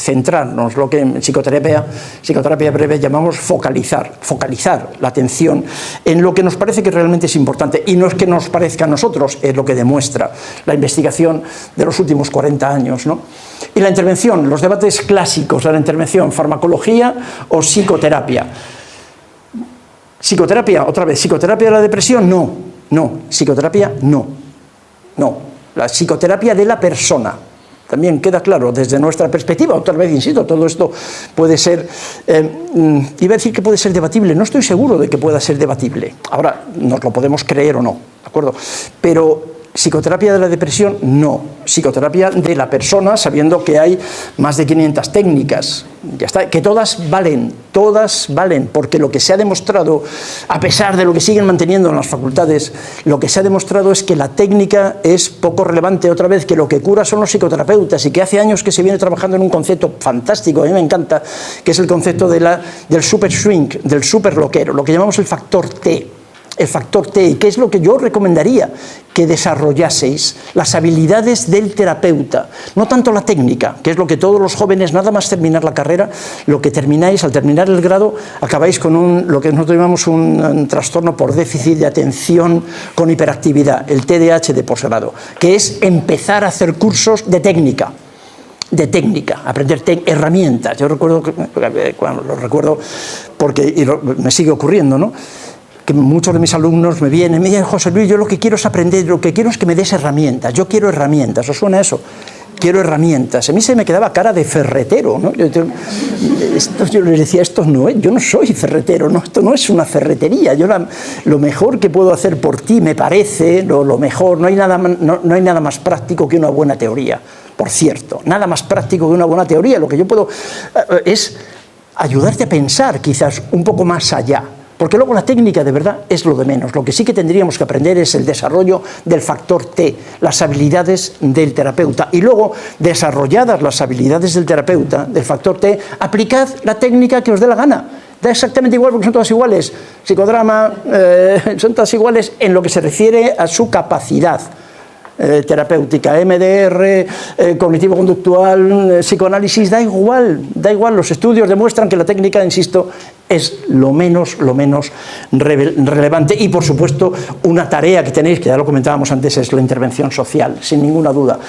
lo que en psicoterapia breve llamamos focalizar la atención en lo que nos parece que realmente es importante. Y no es que nos parezca a nosotros, es lo que demuestra la investigación de los últimos 40 años, ¿no? Y la intervención, los debates clásicos de la intervención, farmacología o psicoterapia. Psicoterapia, otra vez, psicoterapia de la depresión, no, psicoterapia no, la psicoterapia de la persona. También queda claro, desde nuestra perspectiva, otra vez insisto, todo esto puede ser, iba a decir que puede ser debatible, no estoy seguro de que pueda ser debatible. Ahora, nos lo podemos creer o no, ¿de acuerdo? Pero psicoterapia de la depresión, no. Psicoterapia de la persona, sabiendo que hay más de 500 técnicas. Ya está, que todas valen, porque lo que se ha demostrado, a pesar de lo que siguen manteniendo en las facultades, lo que se ha demostrado es que la técnica es poco relevante, otra vez, que lo que cura son los psicoterapeutas, y que hace años que se viene trabajando en un concepto fantástico, a mí me encanta, que es el concepto del super shrink, del super loquero, lo que llamamos el factor T. El factor T, y que es lo que yo recomendaría que desarrollaseis, las habilidades del terapeuta, no tanto la técnica, que es lo que todos los jóvenes, nada más terminar la carrera, lo que termináis, al terminar el grado, acabáis con lo que nosotros llamamos un trastorno por déficit de atención con hiperactividad, el TDAH de posgrado, que es empezar a hacer cursos de técnica, aprender herramientas. Yo recuerdo, lo recuerdo porque me sigue ocurriendo, ¿no?, que muchos de mis alumnos me vienen y me dicen: José Luis, yo lo que quiero es aprender, lo que quiero es que me des herramientas, yo quiero herramientas. ¿Os suena eso? Quiero herramientas. A mí se me quedaba cara de ferretero, ¿no? Yo les decía, esto no es, yo no soy ferretero, no, esto no es una ferretería. Lo mejor que puedo hacer por ti, me parece, lo mejor, no hay nada más práctico que una buena teoría. Por cierto, nada más práctico que una buena teoría. Lo que yo puedo es ayudarte a pensar quizás un poco más allá. Porque luego la técnica de verdad es lo de menos. Lo que sí que tendríamos que aprender es el desarrollo del factor T, las habilidades del terapeuta. Y luego, desarrolladas las habilidades del terapeuta, del factor T, aplicad la técnica que os dé la gana. Da exactamente igual porque son todas iguales. Psicodrama, son todas iguales en lo que se refiere a su capacidad terapéutica, MDR, cognitivo-conductual, psicoanálisis, da igual, los estudios demuestran que la técnica, insisto, es lo menos relevante. Y por supuesto, una tarea que tenéis, que ya lo comentábamos antes, es la intervención social, sin ninguna duda.